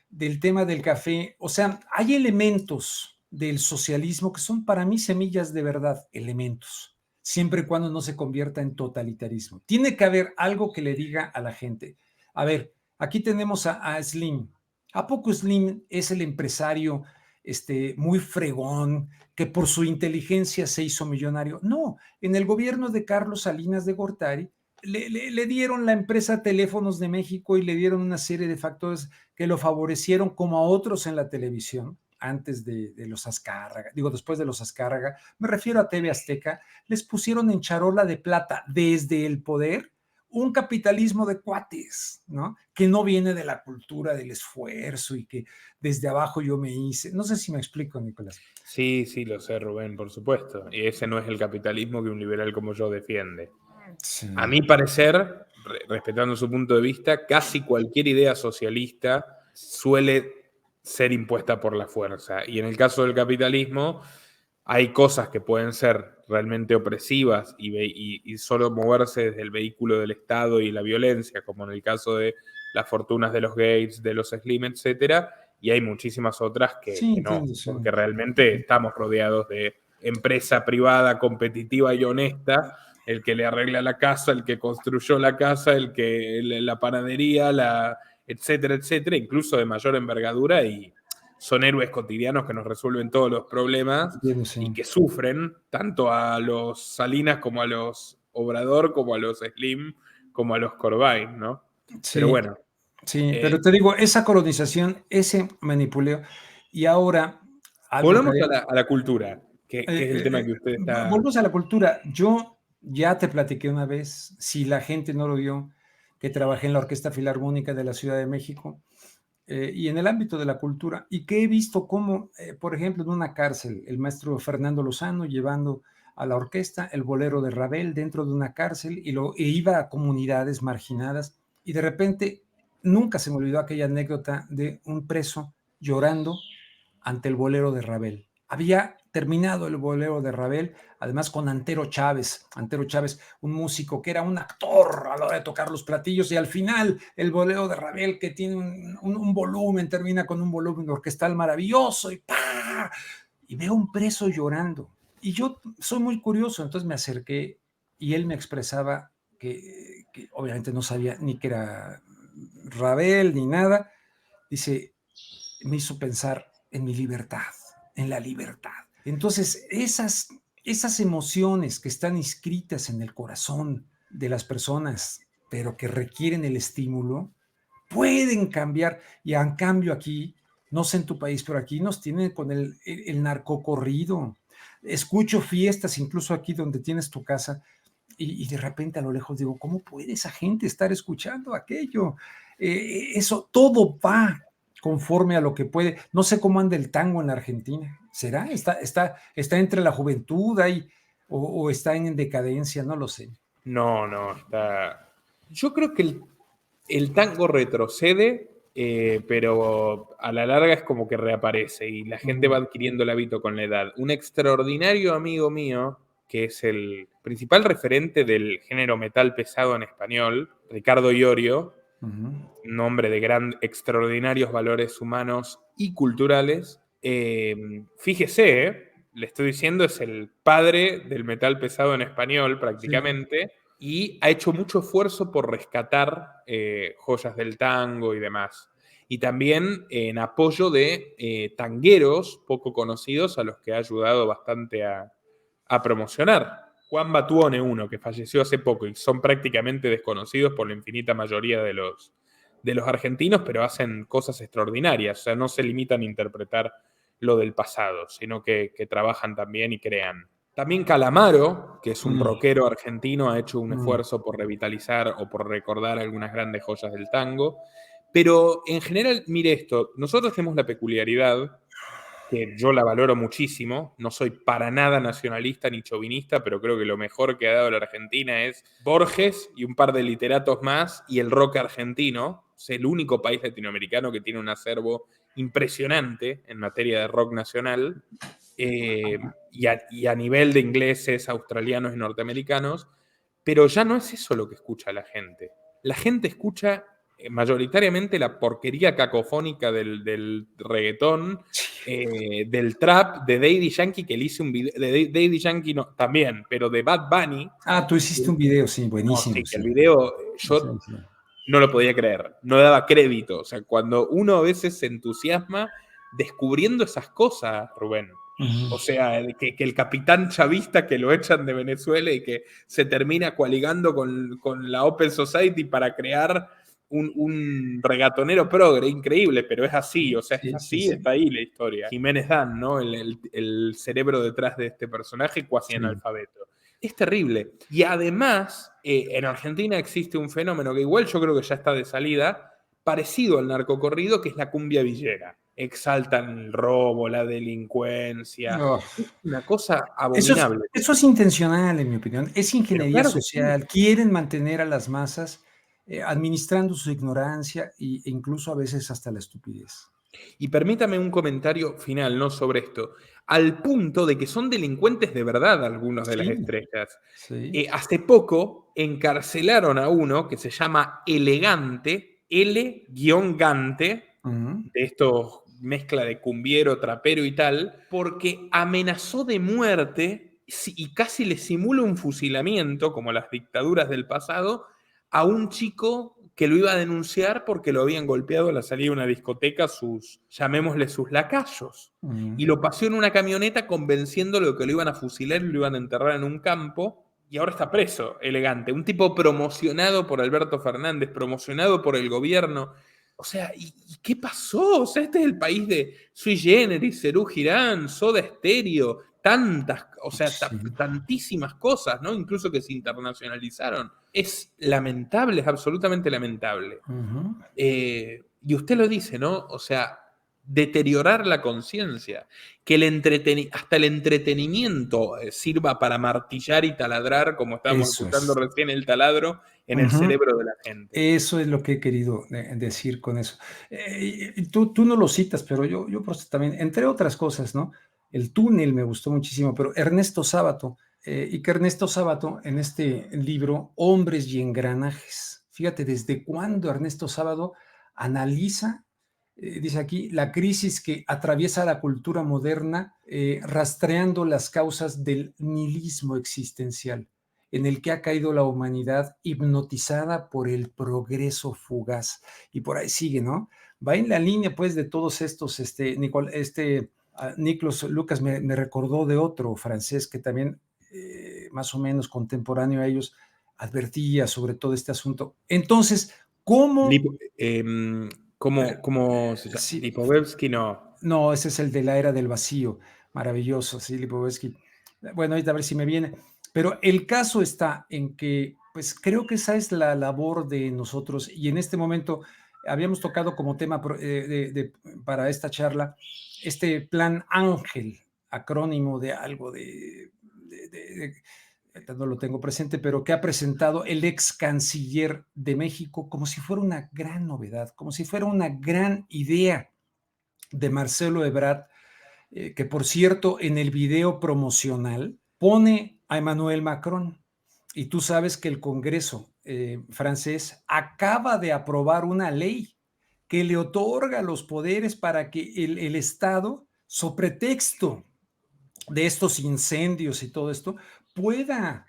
del tema del café. O sea, hay elementos del socialismo que son para mí semillas de verdad, elementos, siempre y cuando no se convierta en totalitarismo. Tiene que haber algo que le diga a la gente. A ver, aquí tenemos a Slim. ¿A poco Slim es el empresario muy fregón que por su inteligencia se hizo millonario? No, en el gobierno de Carlos Salinas de Gortari le dieron la empresa Teléfonos de México y le dieron una serie de factores que lo favorecieron como a otros en la televisión antes de los Azcárraga, digo, después de los Azcárraga, me refiero a TV Azteca, les pusieron en charola de plata desde el poder un capitalismo de cuates, ¿no? Que no viene de la cultura del esfuerzo y que desde abajo yo me hice. No sé si me explico, Nicolás. Sí, sí, lo sé, Rubén, por supuesto. Y ese no es el capitalismo que un liberal como yo defiende. Sí. A mi parecer, respetando su punto de vista, casi cualquier idea socialista suele ser impuesta por la fuerza. Y en el caso del capitalismo, hay cosas que pueden ser realmente opresivas y solo moverse desde el vehículo del Estado y la violencia, como en el caso de las fortunas de los Gates, de los Slim, etcétera, y hay muchísimas otras Sí, que no, entiendo, sí. porque realmente estamos rodeados de empresa privada, competitiva y honesta, el que le arregla la casa, el que construyó la casa, el que la panadería, etcétera, etcétera, incluso de mayor envergadura, y son héroes cotidianos que nos resuelven todos los problemas Entiendo, sí. y que sufren tanto a los Salinas como a los Obrador, como a los Slim, como a los Corbyn, ¿no? Pero Sí, bueno. sí, pero te digo, esa colonización, ese manipuleo, y ahora algo que Volvamos a la cultura, que es el tema que usted está... volvemos a la cultura. Yo ya te platiqué una vez, si la gente no lo vio, que trabajé en la Orquesta Filarmónica de la Ciudad de México y en el ámbito de la cultura, y que he visto cómo, por ejemplo, en una cárcel, el maestro Fernando Lozano llevando a la orquesta el bolero de Ravel dentro de una cárcel e iba a comunidades marginadas y de repente nunca se me olvidó aquella anécdota de un preso llorando ante el bolero de Ravel. Había terminado el bolero de Ravel, además con Antero Chávez, un músico que era un actor a la hora de tocar los platillos, y al final el bolero de Ravel, que tiene un volumen, termina con un volumen orquestal maravilloso, y veo un preso llorando. Y yo soy muy curioso, entonces me acerqué y él me expresaba que obviamente no sabía ni que era Ravel ni nada. Dice, me hizo pensar en mi libertad, en la libertad. Entonces, esas emociones que están inscritas en el corazón de las personas, pero que requieren el estímulo, pueden cambiar. Y en cambio aquí, no sé en tu país, pero aquí nos tienen con el narcocorrido. Escucho fiestas, incluso aquí donde tienes tu casa, y de repente a lo lejos digo, ¿cómo puede esa gente estar escuchando aquello? Eso todo va conforme a lo que puede. No sé cómo anda el tango en la Argentina. ¿Será? ¿Está entre la juventud ahí o está en decadencia? No lo sé. No, está... Yo creo que el tango retrocede, pero a la larga es como que reaparece y la gente va adquiriendo el hábito con la edad. Un extraordinario amigo mío, que es el principal referente del género metal pesado en español, Ricardo Iorio, un hombre de extraordinarios valores humanos y culturales. Fíjese, le estoy diciendo, es el padre del metal pesado en español prácticamente, sí, y ha hecho mucho esfuerzo por rescatar joyas del tango y demás. Y también en apoyo de tangueros poco conocidos a los que ha ayudado bastante a a promocionar. Juan Batuone, uno que falleció hace poco y son prácticamente desconocidos por la infinita mayoría de los argentinos, pero hacen cosas extraordinarias. O sea, no se limitan a interpretar lo del pasado, sino que trabajan también y crean. También Calamaro, que es un rockero argentino, ha hecho un esfuerzo por revitalizar o por recordar algunas grandes joyas del tango. Pero en general, mire esto, nosotros tenemos la peculiaridad, que yo la valoro muchísimo, no soy para nada nacionalista ni chauvinista, pero creo que lo mejor que ha dado la Argentina es Borges y un par de literatos más y el rock argentino. Es el único país latinoamericano que tiene un acervo impresionante en materia de rock nacional, y a nivel de ingleses, australianos y norteamericanos, pero ya no es eso lo que escucha la gente. La gente escucha mayoritariamente la porquería cacofónica del reggaetón, del trap, de Daddy Yankee, que le hice un video, de Daddy Yankee no, también, pero de Bad Bunny. Tú hiciste un video, sí, No, buenísimo. sí, que Sí. el video yo Sí. no lo podía creer, no daba crédito. O sea, cuando uno a veces se entusiasma descubriendo esas cosas, Rubén. O sea, que el capitán chavista que lo echan de Venezuela y que se termina coaligando con la Open Society para crear un regatonero progre, increíble, pero es así, o sea, es así, está ahí la historia. Jiménez Dan, ¿no? El cerebro detrás de este personaje cuasi analfabeto. Es terrible. Y además, en Argentina existe un fenómeno que igual yo creo que ya está de salida, parecido al narcocorrido, que es la cumbia villera. Exaltan el robo, la delincuencia. Es una cosa abominable. Eso es intencional, en mi opinión. Es ingeniería Claro que sí. social. Quieren mantener a las masas administrando su ignorancia e incluso a veces hasta la estupidez. Y permítame un comentario final, ¿no?, sobre esto. Al punto de que son delincuentes de verdad algunos de las estrellas. Sí. Hace poco encarcelaron a uno que se llama Elegante, L-Gante, de estos mezcla de cumbiero, trapero y tal, porque amenazó de muerte y casi le simula un fusilamiento, como las dictaduras del pasado, a un chico que lo iba a denunciar porque lo habían golpeado a la salida de una discoteca llamémosle sus lacayos. Y lo pasó en una camioneta convenciéndolo de que lo iban a fusilar y lo iban a enterrar en un campo. Y ahora está preso, Elegante. Un tipo promocionado por Alberto Fernández, promocionado por el gobierno. O sea, ¿y qué pasó? O sea, este es el país de Sui Generis, Serú Girán, Soda Stereo, tantas, o sea, tantísimas cosas, ¿no? Incluso que se internacionalizaron. Es lamentable, es absolutamente lamentable. Y usted lo dice, ¿no? O sea, deteriorar la conciencia, que hasta el entretenimiento sirva para martillar y taladrar, como estábamos escuchando recién el taladro, en el cerebro de la gente. Eso es lo que he querido decir con eso. Tú no lo citas, pero yo también, entre otras cosas, ¿no? El túnel me gustó muchísimo, pero Ernesto Sábato, y que Ernesto Sábato en este libro, Hombres y Engranajes, fíjate desde cuándo Ernesto Sábato analiza, dice aquí, la crisis que atraviesa la cultura moderna, rastreando las causas del nihilismo existencial en el que ha caído la humanidad hipnotizada por el progreso fugaz. Y por ahí sigue, ¿no? Va en la línea, pues, de todos estos, Niklas Lucas me recordó de otro francés que también, más o menos contemporáneo a ellos, advertía sobre todo este asunto. Entonces, ¿cómo? ¿Cómo se llama? Sí. Lipovetsky, no. No, ese es el de la era del vacío. Maravilloso, sí, Lipovetsky. Bueno, ahorita a ver si me viene. Pero el caso está en que, pues creo que esa es la labor de nosotros y en este momento habíamos tocado como tema para esta charla este plan Ángel, acrónimo de algo no lo tengo presente, pero que ha presentado el ex canciller de México como si fuera una gran novedad, como si fuera una gran idea de Marcelo Ebrard, que por cierto en el video promocional pone a Emmanuel Macron. Y tú sabes que el Congreso francés acaba de aprobar una ley que le otorga los poderes para que el Estado, so pretexto de estos incendios y todo esto, pueda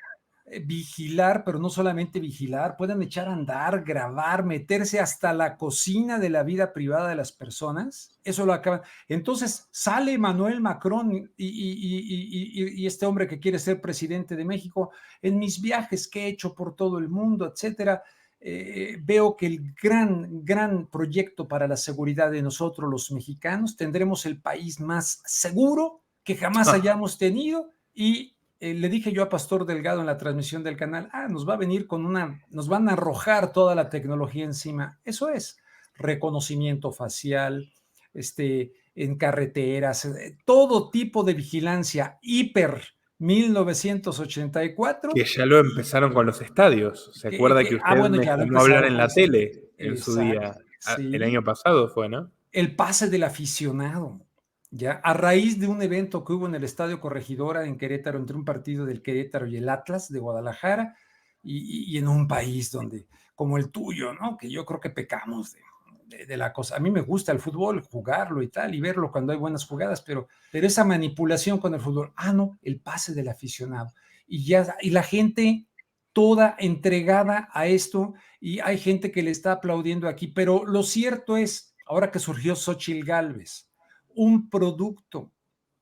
vigilar, pero no solamente vigilar, pueden echar a andar, grabar, meterse hasta la cocina de la vida privada de las personas. Eso lo acaban. Entonces sale Emmanuel Macron y este hombre que quiere ser presidente de México, en mis viajes que he hecho por todo el mundo, etcétera. Veo que el gran proyecto para la seguridad de nosotros los mexicanos, tendremos el país más seguro que jamás hayamos tenido. Y le dije yo a Pastor Delgado en la transmisión del canal, nos va a venir nos van a arrojar toda la tecnología encima. Eso es reconocimiento facial, en carreteras, todo tipo de vigilancia hiper 1984. Que ya lo empezaron con los estadios. ¿Se acuerda que usted Bueno, me ya lo llamó a hablar empezaron en con la los... tele en su Exacto, día? El sí. año pasado fue, ¿no? El pase del aficionado, ya a raíz de un evento que hubo en el Estadio Corregidora en Querétaro, entre un partido del Querétaro y el Atlas de Guadalajara, y en un país donde, como el tuyo, ¿no? Que yo creo que pecamos de la cosa. A mí me gusta el fútbol, jugarlo y tal, y verlo cuando hay buenas jugadas, pero esa manipulación con el fútbol, no, el pase del aficionado. Y la gente toda entregada a esto, y hay gente que le está aplaudiendo aquí, pero lo cierto es, ahora que surgió Xóchitl Gálvez, un producto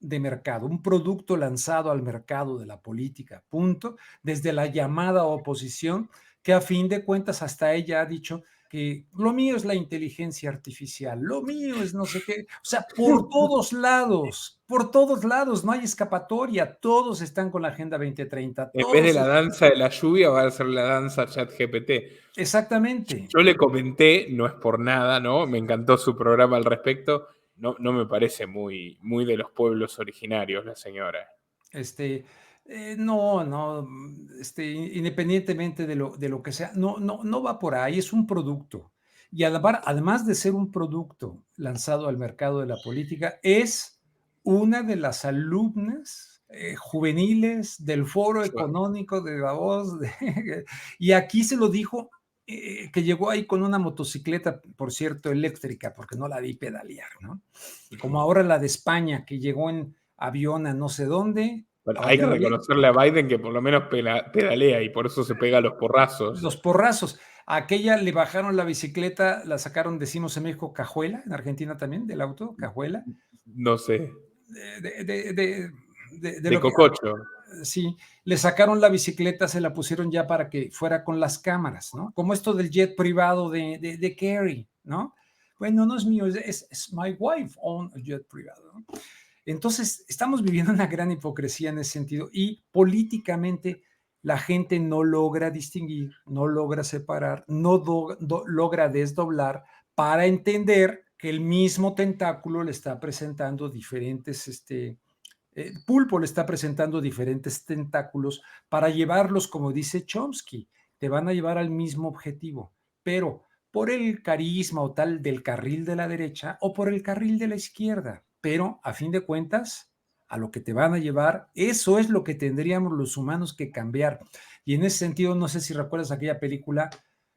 de mercado, un producto lanzado al mercado de la política, punto, desde la llamada oposición, que a fin de cuentas hasta ella ha dicho que lo mío es la inteligencia artificial, lo mío es no sé qué, o sea, por todos lados, no hay escapatoria, todos están con la Agenda 2030, En vez de todos. la danza de la lluvia, va a ser la danza ChatGPT. Exactamente. Yo le comenté, no es por nada, ¿no? Me encantó su programa al respecto. No, no me parece muy, muy de los pueblos originarios, la señora. No, independientemente de lo que sea, no va por ahí, es un producto. Y además de ser un producto lanzado al mercado de la política, es una de las alumnas juveniles del Foro Económico de Davos. Y aquí se lo dijo, que llegó ahí con una motocicleta, por cierto, eléctrica, porque no la vi pedalear, ¿no? Como ahora la de España, que llegó en avión a no sé dónde. Bueno, hay que reconocerle a Biden que por lo menos pedalea y por eso se pega los porrazos. Los porrazos. A aquella le bajaron la bicicleta, la sacaron, decimos en México, cajuela, en Argentina también, del auto, cajuela. No sé. De cococho. Sí, le sacaron la bicicleta, se la pusieron ya para que fuera con las cámaras, ¿no? Como esto del jet privado de Kerry, ¿no? Bueno, no es mío, es my wife own a jet privado, ¿no? Entonces, estamos viviendo una gran hipocresía en ese sentido, y políticamente la gente no logra distinguir, no logra separar, no logra desdoblar para entender que el mismo tentáculo le está presentando diferentes, pulpo le está presentando diferentes tentáculos para llevarlos, como dice Chomsky, te van a llevar al mismo objetivo, pero por el carisma o tal del carril de la derecha o por el carril de la izquierda, pero a fin de cuentas, a lo que te van a llevar, eso es lo que tendríamos los humanos que cambiar. Y en ese sentido, no sé si recuerdas aquella película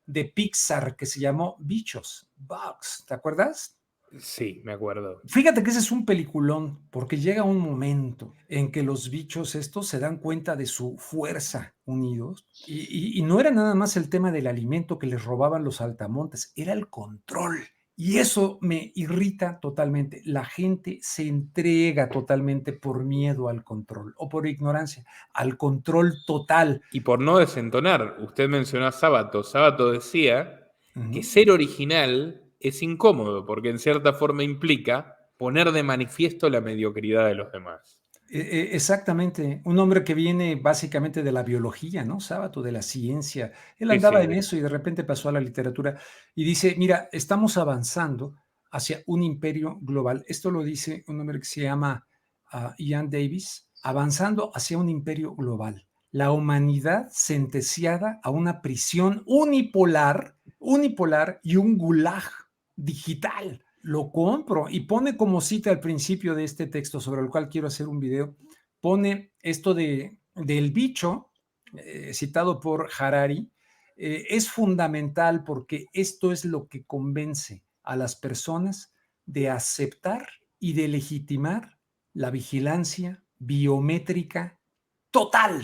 de Pixar que se llamó Bichos, Bugs, ¿te acuerdas? Sí, me acuerdo. Fíjate que ese es un peliculón, porque llega un momento en que los bichos estos se dan cuenta de su fuerza unidos, y no era nada más el tema del alimento que les robaban los saltamontes, era el control. Y eso me irrita totalmente. La gente se entrega totalmente por miedo al control o por ignorancia, al control total. Y por no desentonar, usted mencionó a Sábato. Sábato decía que Uh-huh. ser original es incómodo porque en cierta forma implica poner de manifiesto la mediocridad de los demás. Exactamente, un hombre que viene básicamente de la biología, ¿no? Sábato, de la ciencia. Él Sí, andaba sí. en eso y de repente pasó a la literatura y dice, mira, estamos avanzando hacia un imperio global. Esto lo dice un hombre que se llama Ian Davis, avanzando hacia un imperio global. La humanidad sentenciada a una prisión unipolar y un gulag digital. Lo compro, y pone como cita al principio de este texto sobre el cual quiero hacer un video, pone esto del bicho, citado por Harari. Es fundamental porque esto es lo que convence a las personas de aceptar y de legitimar la vigilancia biométrica total,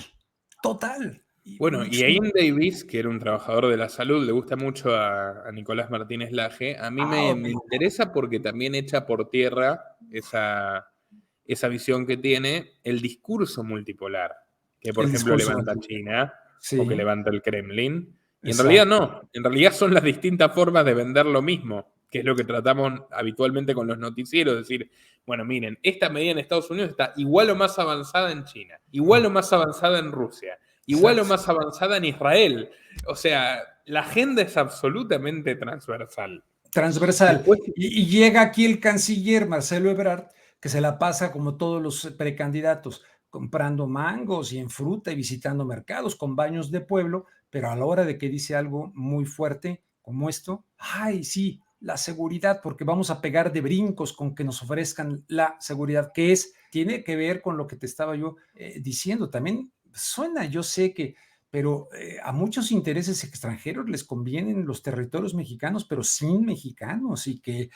total. Bueno, y a Ian Davis, que era un trabajador de la salud, le gusta mucho a Nicolás Martínez Laje. A mí Ah, ok. me interesa porque también echa por tierra esa visión que tiene el discurso multipolar, que por El ejemplo discurso levanta multipolar. China o que Sí, levanta el Kremlin. Y en realidad exacto. no, en realidad son las distintas formas de vender lo mismo, que es lo que tratamos habitualmente con los noticieros, decir, bueno, miren, esta medida en Estados Unidos está igual o más avanzada en China, igual o más avanzada en Rusia, igual o Exacto. más avanzada en Israel. O sea, la agenda es absolutamente transversal. Transversal. Después, Y llega aquí el canciller Marcelo Ebrard, que se la pasa como todos los precandidatos, comprando mangos y en fruta y visitando mercados con baños de pueblo, pero a la hora de que dice algo muy fuerte como esto, ay, sí, la seguridad, porque vamos a pegar de brincos con que nos ofrezcan la seguridad, que es, tiene que ver con lo que te estaba yo diciendo. También suena, yo sé que pero a muchos intereses extranjeros les convienen los territorios mexicanos, pero sin mexicanos, y que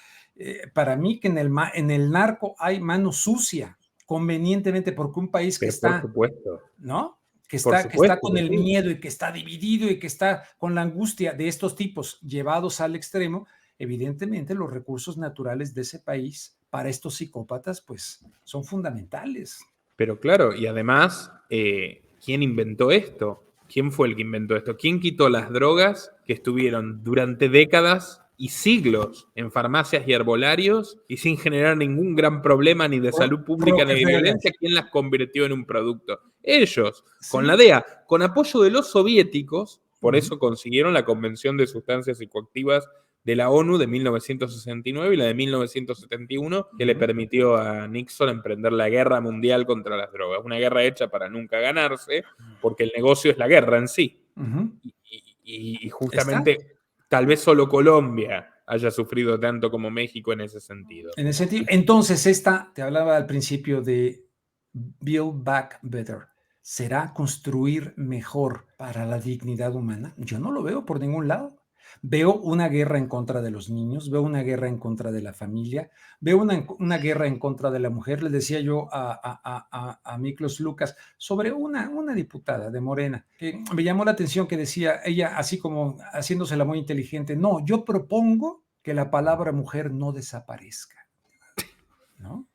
para mí que en el narco hay mano sucia, convenientemente, porque un país que pero por está, supuesto, ¿no? por Que está supuesto con que el sí. miedo y que está dividido y que está con la angustia de estos tipos llevados al extremo, evidentemente los recursos naturales de ese país para estos psicópatas, pues, son fundamentales. Pero claro, y además, ¿quién inventó esto? ¿Quién fue el que inventó esto? ¿Quién quitó las drogas que estuvieron durante décadas y siglos en farmacias y herbolarios y sin generar ningún gran problema ni de salud pública ni de Rockefeller. violencia? ¿Quién las convirtió en un producto? Ellos, con la Sí. DEA, con apoyo de los soviéticos, por Uh-huh. eso consiguieron la Convención de Sustancias Psicoactivas de la ONU de 1969 y la de 1971, que le Uh-huh. permitió a Nixon emprender la guerra mundial contra las drogas. Una guerra hecha para nunca ganarse, porque el negocio es la guerra en sí. Uh-huh. Y Está justamente, tal vez solo Colombia haya sufrido tanto como México en ese sentido. en ese sentido. Entonces, te hablaba al principio de Build Back Better. ¿Será construir mejor para la dignidad humana? Yo no lo veo por ningún lado. Veo una guerra en contra de los niños, veo una guerra en contra de la familia, veo una guerra en contra de la mujer. Le decía yo a Miklos Lucas sobre una diputada de Morena, que me llamó la atención que decía ella, así como haciéndosela muy inteligente, no, yo propongo que la palabra mujer no desaparezca, ¿no?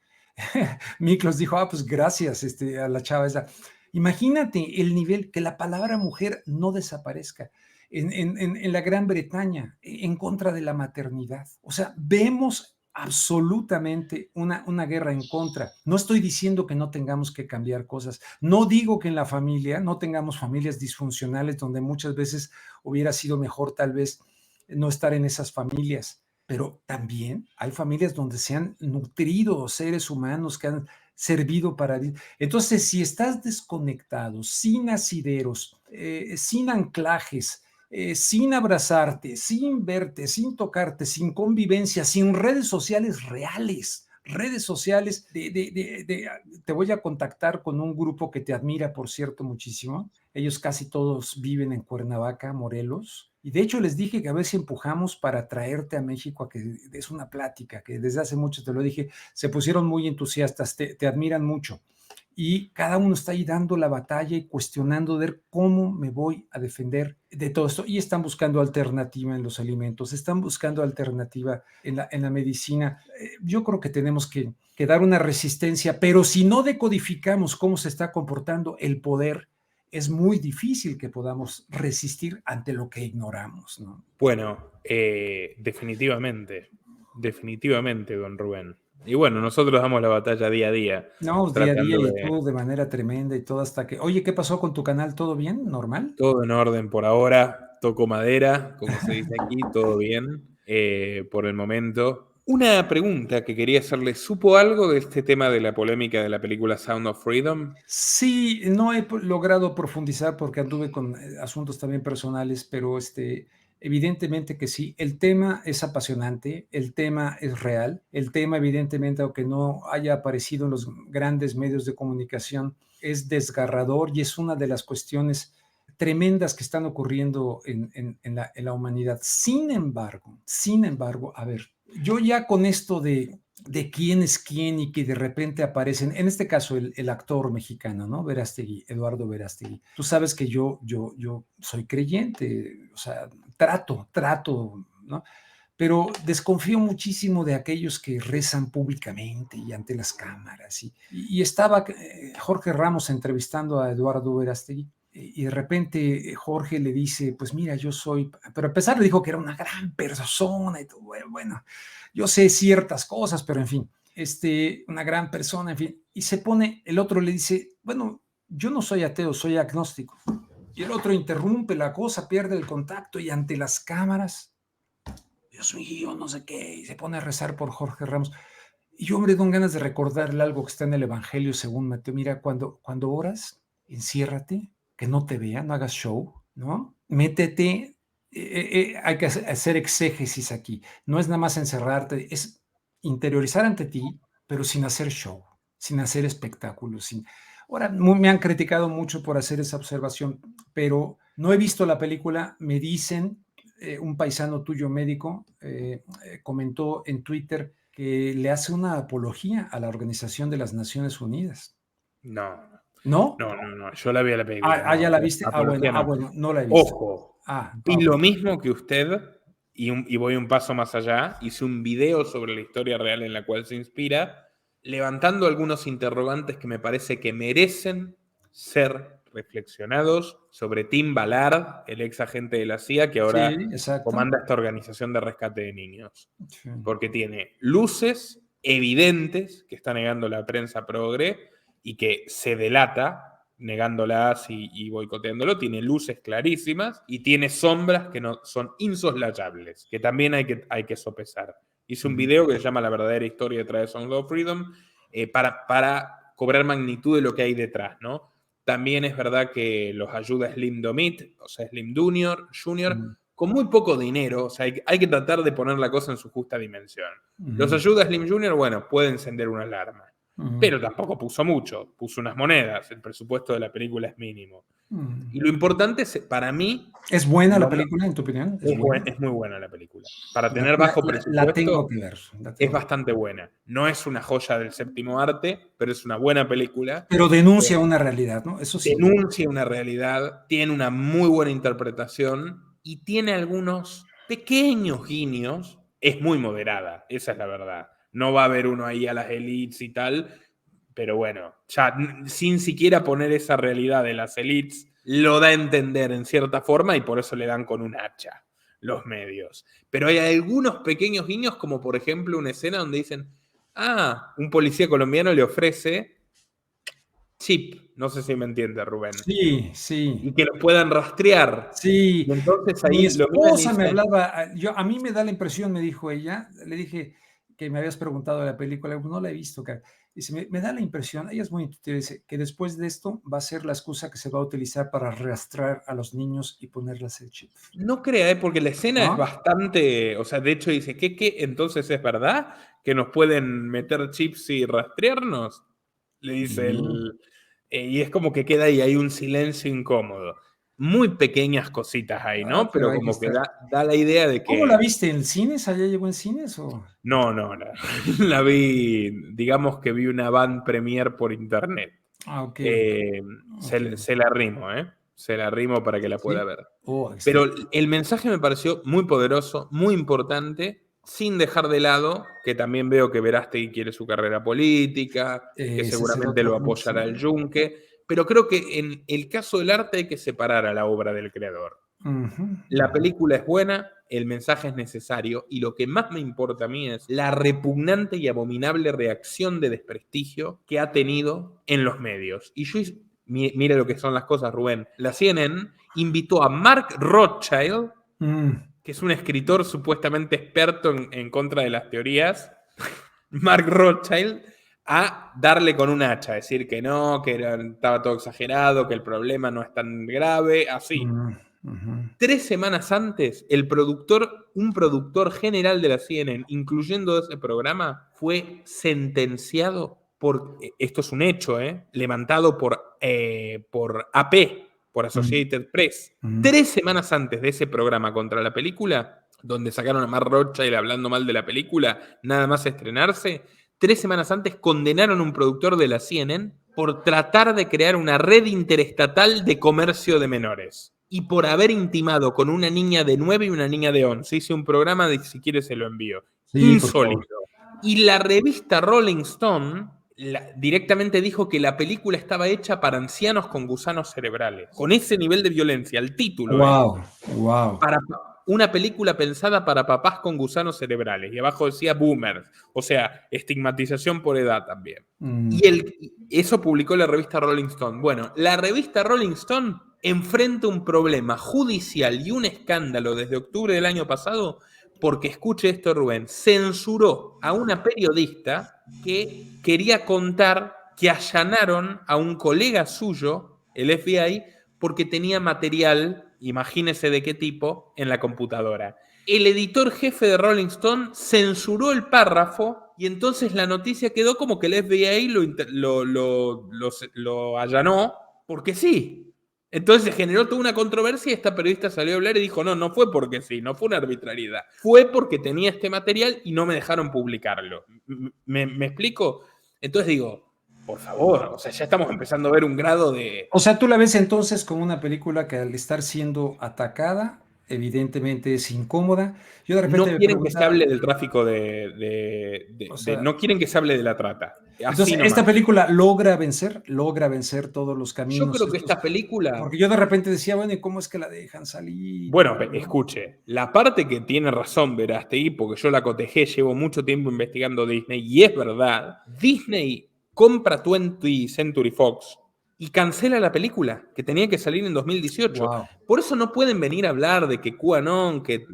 Miklos dijo, pues gracias a la chava esa. Imagínate el nivel, que la palabra mujer no desaparezca. En la Gran Bretaña, en contra de la maternidad. O sea, vemos absolutamente una guerra en contra. No estoy diciendo que no tengamos que cambiar cosas. No digo que en la familia no tengamos familias disfuncionales donde muchas veces hubiera sido mejor tal vez no estar en esas familias, pero también hay familias donde se han nutrido seres humanos que han servido para... Entonces, si estás desconectado, sin asideros, sin anclajes, sin abrazarte, sin verte, sin tocarte, sin convivencia, sin redes sociales redes sociales, te voy a contactar con un grupo que te admira, por cierto, muchísimo. Ellos casi todos viven en Cuernavaca, Morelos. Y de hecho les dije que a ver si empujamos para traerte a México a que des una plática, que desde hace mucho te lo dije, se pusieron muy entusiastas, te admiran mucho. Y cada uno está ahí dando la batalla y cuestionando de ver cómo me voy a defender de todo esto. Y están buscando alternativa en los alimentos, están buscando alternativa en la medicina. Yo creo que tenemos que dar una resistencia, pero si no decodificamos cómo se está comportando el poder, es muy difícil que podamos resistir ante lo que ignoramos, ¿no? Bueno, definitivamente, definitivamente, don Rubén. Y bueno, nosotros damos la batalla día a día, No, pues día a día tratando y de tú de manera tremenda y todo hasta que, oye, ¿qué pasó con tu canal? ¿Todo bien? ¿Normal? todo en orden por ahora, toco madera, como se dice aquí, todo bien por el momento. Una pregunta que quería hacerle, ¿supo algo de este tema de la polémica de la película Sound of Freedom? Sí, no he logrado profundizar porque anduve con asuntos también personales, pero evidentemente que sí, el tema es apasionante, el tema es real, el tema evidentemente, aunque no haya aparecido en los grandes medios de comunicación, es desgarrador y es una de las cuestiones tremendas que están ocurriendo en la humanidad. Sin embargo, a ver, yo ya con esto de quién es quién y que de repente aparecen, en este caso el actor mexicano, ¿no? Verástegui, Eduardo Verástegui. Tú sabes que yo soy creyente, o sea, trato, ¿no? Pero desconfío muchísimo de aquellos que rezan públicamente y ante las cámaras. Y estaba Jorge Ramos entrevistando a Eduardo Verástegui y de repente Jorge le dice, pues mira, yo soy, pero a pesar le dijo que era una gran persona y todo, bueno, yo sé ciertas cosas, pero en fin, una gran persona, en fin, y se pone, el otro le dice, bueno, yo no soy ateo, soy agnóstico. Y el otro interrumpe la cosa, pierde el contacto y ante las cámaras, Dios mío, no sé qué, y se pone a rezar por Jorge Ramos. Y yo, hombre, don ganas de recordarle algo que está en el Evangelio según Mateo. Mira, cuando oras, enciérrate, que no te vean, no hagas show, ¿no? Métete, hay que hacer exégesis aquí. No es nada más encerrarte, es interiorizar ante ti, pero sin hacer show, sin hacer espectáculos. Ahora, me han criticado mucho por hacer esa observación, pero no he visto la película, me dicen, un paisano tuyo médico comentó en Twitter que le hace una apología a la Organización de las Naciones Unidas. No, ¿No? no. Yo la vi a la película, ¿Ya no. la viste? Apología no. Bueno, no la he visto. Ojo, vi lo mismo que usted y voy un paso más allá. Hice un video sobre la historia real en la cual se inspira, levantando algunos interrogantes que me parece que merecen ser reflexionados sobre Tim Ballard, el ex agente de la CIA que ahora comanda esta organización de rescate de niños. Sí. Porque tiene luces evidentes que está negando la prensa progre y que se delata negándolas y boicoteándolo, tiene luces clarísimas y tiene sombras que no son insoslayables, que también hay que sopesar. Hice un video que se llama La verdadera historia detrás de Song of Freedom para cobrar magnitud de lo que hay detrás, ¿no? También es verdad que los ayuda Slim Domit, o sea, Slim Junior, con muy poco dinero, o sea, hay que tratar de poner la cosa en su justa dimensión. Los ayuda Slim Junior, bueno, puede encender una alarma. Pero tampoco puso mucho, puso unas monedas, el presupuesto de la película es mínimo. Y lo importante es, para mí... ¿Es buena la película, en tu opinión? Es muy buena la película. Para tener bajo presupuesto, la tengo que ver. Es bastante buena. No es una joya del séptimo arte, pero es una buena película. Pero denuncia una realidad, ¿no? Eso sí. Denuncia una realidad, tiene una muy buena interpretación y tiene algunos pequeños guiños. Es muy moderada, esa es la verdad. No va a haber uno ahí a las elites y tal, pero bueno, ya sin siquiera poner esa realidad de las elites, lo da a entender en cierta forma y por eso le dan con un hacha los medios. Pero hay algunos pequeños guiños, como por ejemplo una escena donde dicen, un policía colombiano le ofrece chip, no sé si me entiende Rubén. Sí. Y que los puedan rastrear. Sí, y entonces ahí mi esposa me hablaba, a mí me da la impresión, me dijo ella, le dije que me habías preguntado de la película, no la he visto, cara. Dice, me da la impresión, ella es muy intuitiva, dice que después de esto va a ser la excusa que se va a utilizar para rastrear a los niños y ponerles el chip. No crea, porque la escena es bastante, o sea, de hecho dice, ¿qué? Entonces es verdad que nos pueden meter chips y rastrearnos, le dice y es como que queda ahí, hay un silencio incómodo. Muy pequeñas cositas ahí, ¿no? Pero como que da la idea de que... ¿Cómo la viste? ¿En cines? ¿Allá llegó en cines? ¿O? No, la vi, digamos que vi una van premier por internet. Ok. Se la arrimo, ¿eh? Se la arrimo para que la pueda ver. Pero el mensaje me pareció muy poderoso, muy importante, sin dejar de lado que también veo que Verástegui quiere su carrera política, que seguramente lo apoyará el Yunque, pero creo que en el caso del arte hay que separar a la obra del creador. La película es buena, el mensaje es necesario y lo que más me importa a mí es la repugnante y abominable reacción de desprestigio que ha tenido en los medios. Y yo, mire lo que son las cosas, Rubén. La CNN invitó a Mark Rothschild, que es un escritor supuestamente experto en contra de las teorías, Mark Rothschild, a darle con un hacha, decir que no, que estaba todo exagerado, que el problema no es tan grave, así. 3 semanas antes, un productor general de la CNN, incluyendo ese programa, fue sentenciado por, esto es un hecho, levantado por AP, por Associated Press. 3 semanas antes de ese programa contra la película, donde sacaron a Mark Rothschild hablando mal de la película, nada más estrenarse, 3 semanas antes condenaron a un productor de la CNN por tratar de crear una red interestatal de comercio de menores y por haber intimado con una niña de 9 y una niña de 11. Hice un programa de, si quieres se lo envío. Sí, por favor. Insólito. Y la revista Rolling Stone directamente dijo que la película estaba hecha para ancianos con gusanos cerebrales. Con ese nivel de violencia, el título, Wow. para una película pensada para papás con gusanos cerebrales. Y abajo decía boomers, o sea, estigmatización por edad también. Y eso publicó la revista Rolling Stone. Bueno, la revista Rolling Stone enfrenta un problema judicial y un escándalo desde octubre del año pasado porque, escuche esto, Rubén, censuró a una periodista que quería contar que allanaron a un colega suyo, el FBI, porque tenía material, imagínese de qué tipo, en la computadora. El editor jefe de Rolling Stone censuró el párrafo y entonces la noticia quedó como que el FBI lo allanó porque sí. Entonces se generó toda una controversia y esta periodista salió a hablar y dijo, no fue porque sí, no fue una arbitrariedad. Fue porque tenía este material y no me dejaron publicarlo. ¿Me explico? Entonces digo, por favor, o sea, ya estamos empezando a ver un grado de... O sea, tú la ves entonces como una película que al estar siendo atacada, evidentemente es incómoda. Yo de repente No me quieren que se preguntaba, hable del tráfico o sea, no quieren que se hable de la trata. Así entonces esta nomás. película logra vencer todos los Yo caminos creo que estos, esta película... porque yo de repente decía, bueno, ¿y cómo es que la dejan salir? Bueno, ¿No? escuche, la parte que tiene razón Verástegui, porque yo la cotejé, llevo mucho tiempo investigando Disney, y es verdad, Disney compra 20th Century Fox y cancela la película, que tenía que salir en 2018. Wow. Por eso no pueden venir a hablar de que QAnon, que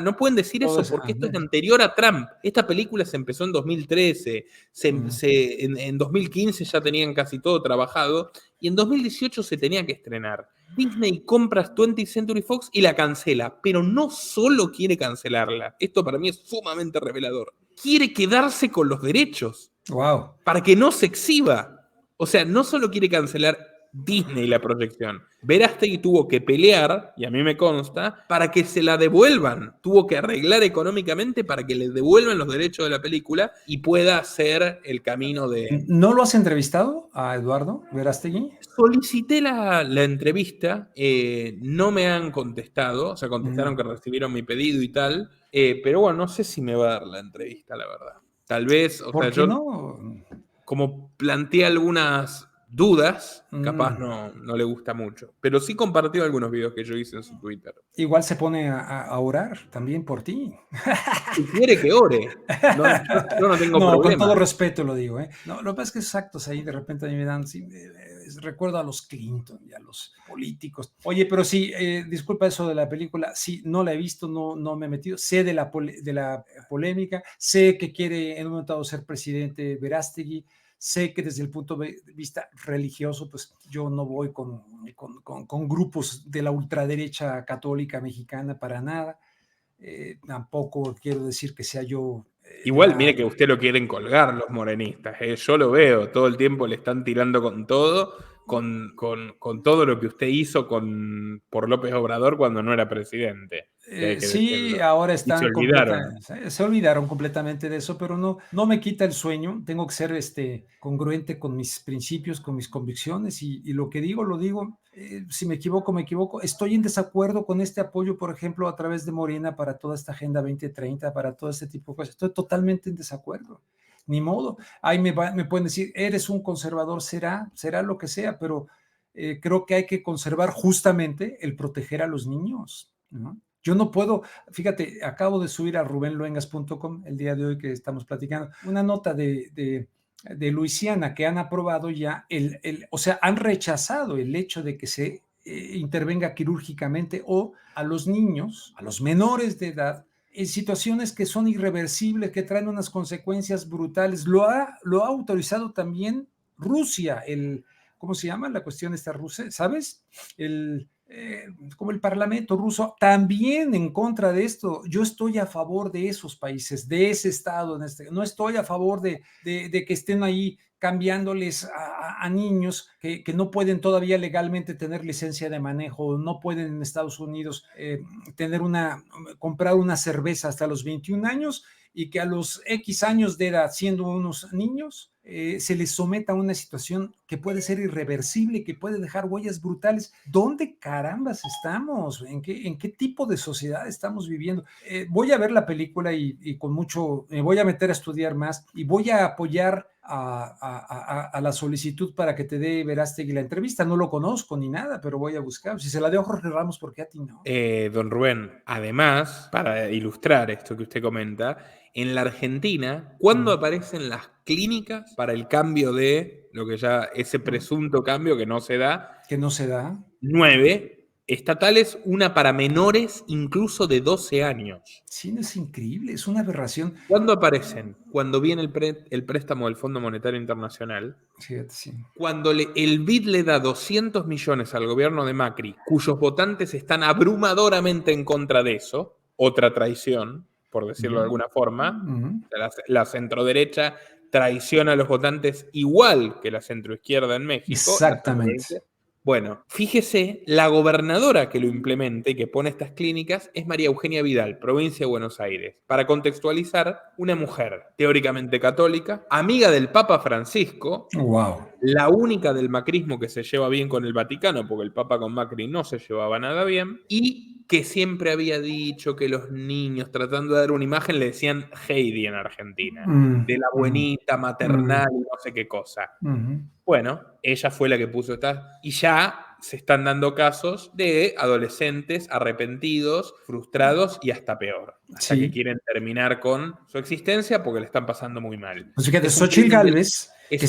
no pueden decir Todo eso, eso, porque esto es anterior a Trump. Esta película se empezó en 2013, en 2015 ya tenían casi todo trabajado, y en 2018 se tenía que estrenar. Disney compra 20th Century Fox y la cancela, pero no solo quiere cancelarla, esto para mí es sumamente revelador, quiere quedarse con los derechos Wow. para que no se exhiba. O sea, no solo quiere cancelar Disney la proyección, Verástegui tuvo que pelear, y a mí me consta, para que se la devuelvan. Tuvo que arreglar económicamente para que le devuelvan los derechos de la película y pueda hacer el camino de... ¿No lo has entrevistado a Eduardo Verástegui? Solicité la entrevista, no me han contestado, o sea, contestaron que recibieron mi pedido y tal, pero bueno, no sé si me va a dar la entrevista, la verdad. Tal vez, o ¿Por sea, qué yo no? como planteé algunas dudas, capaz no le gusta mucho, pero sí compartió algunos videos que yo hice en su Twitter. Igual se pone a orar también por ti. Si quiere que ore, yo no tengo No, con problema. todo respeto lo digo, ¿eh? No, lo que pasa es que esos actos ahí de repente a mí me dan, sí, recuerdo a los Clinton y a los políticos. Oye, pero sí, disculpa eso de la película, sí, no la he visto, no me he metido, sé de la polémica, sé que quiere en un momento dado ser presidente Verástegui, sé que desde el punto de vista religioso, pues yo no voy con grupos de la ultraderecha católica mexicana para nada. Tampoco quiero decir que sea yo Igual, mire que usted lo quieren colgar los morenistas, yo lo veo, todo el tiempo le están tirando con todo, con todo lo que usted hizo por López Obrador cuando no era presidente. Que hay que sí, decirlo. ahora Y se están olvidaron. se olvidaron completamente de eso, pero no me quita el sueño. Tengo que ser congruente con mis principios, con mis convicciones y lo que digo, lo digo. Si me equivoco, me equivoco. Estoy en desacuerdo con este apoyo, por ejemplo, a través de Morena para toda esta Agenda 2030, para todo este tipo de cosas. Estoy totalmente en desacuerdo. Ni modo. Ahí me pueden decir, eres un conservador, será lo que sea, pero creo que hay que conservar justamente el proteger a los niños, ¿no? Yo no puedo, fíjate, acabo de subir a rubenluengas.com el día de hoy que estamos platicando, una nota de Luisiana que han aprobado ya, o sea, han rechazado el hecho de que se intervenga quirúrgicamente o a los niños, a los menores de edad, en situaciones que son irreversibles, que traen unas consecuencias brutales. Lo ha autorizado también Rusia, ¿cómo se llama la cuestión esta rusa? ¿Sabes? Como el Parlamento ruso, también en contra de esto. Yo estoy a favor de esos países, de ese estado, no estoy a favor de que estén ahí cambiándoles a niños que no pueden todavía legalmente tener licencia de manejo, no pueden en Estados Unidos comprar una cerveza hasta los 21 años, y que a los X años de edad, siendo unos niños, se les someta a una situación que puede ser irreversible, que puede dejar huellas brutales. ¿Dónde carambas estamos? ¿En qué tipo de sociedad estamos viviendo? Voy a ver la película y con mucho, me voy a meter a estudiar más y voy a apoyar a la solicitud para que te dé Verástegui la entrevista. No lo conozco ni nada, pero voy a buscar. Si se la dio a Jorge Ramos, ¿por qué a ti no? Don Rubén, además, para ilustrar esto que usted comenta, en la Argentina, ¿cuándo aparecen las clínicas para el cambio de lo que ya, ese presunto cambio que no se da? Que no se da. 9 estatales, una para menores incluso de 12 años. Sí, no, es increíble, es una aberración. ¿Cuándo aparecen? Cuando viene el préstamo del Fondo Monetario Internacional. Fíjate, sí. Cuando el BID le da 200 millones al gobierno de Macri, cuyos votantes están abrumadoramente en contra de eso, otra traición, por decirlo de alguna forma. La centroderecha traiciona a los votantes igual que la centroizquierda en México. Exactamente. Bueno, fíjese, la gobernadora que lo implementa y que pone estas clínicas es María Eugenia Vidal, provincia de Buenos Aires. Para contextualizar, una mujer teóricamente católica, amiga del Papa Francisco, wow, la única del macrismo que se lleva bien con el Vaticano, porque el Papa con Macri no se llevaba nada bien, y que siempre había dicho que los niños, tratando de dar una imagen, le decían Heidi en Argentina, de la buenita maternal y no sé qué cosa. Bueno, ella fue la que puso estas, y ya se están dando casos de adolescentes arrepentidos, frustrados y hasta peor, hasta que quieren terminar con su existencia porque le están pasando muy mal. Pues fíjate, Xóchitl Gálvez, que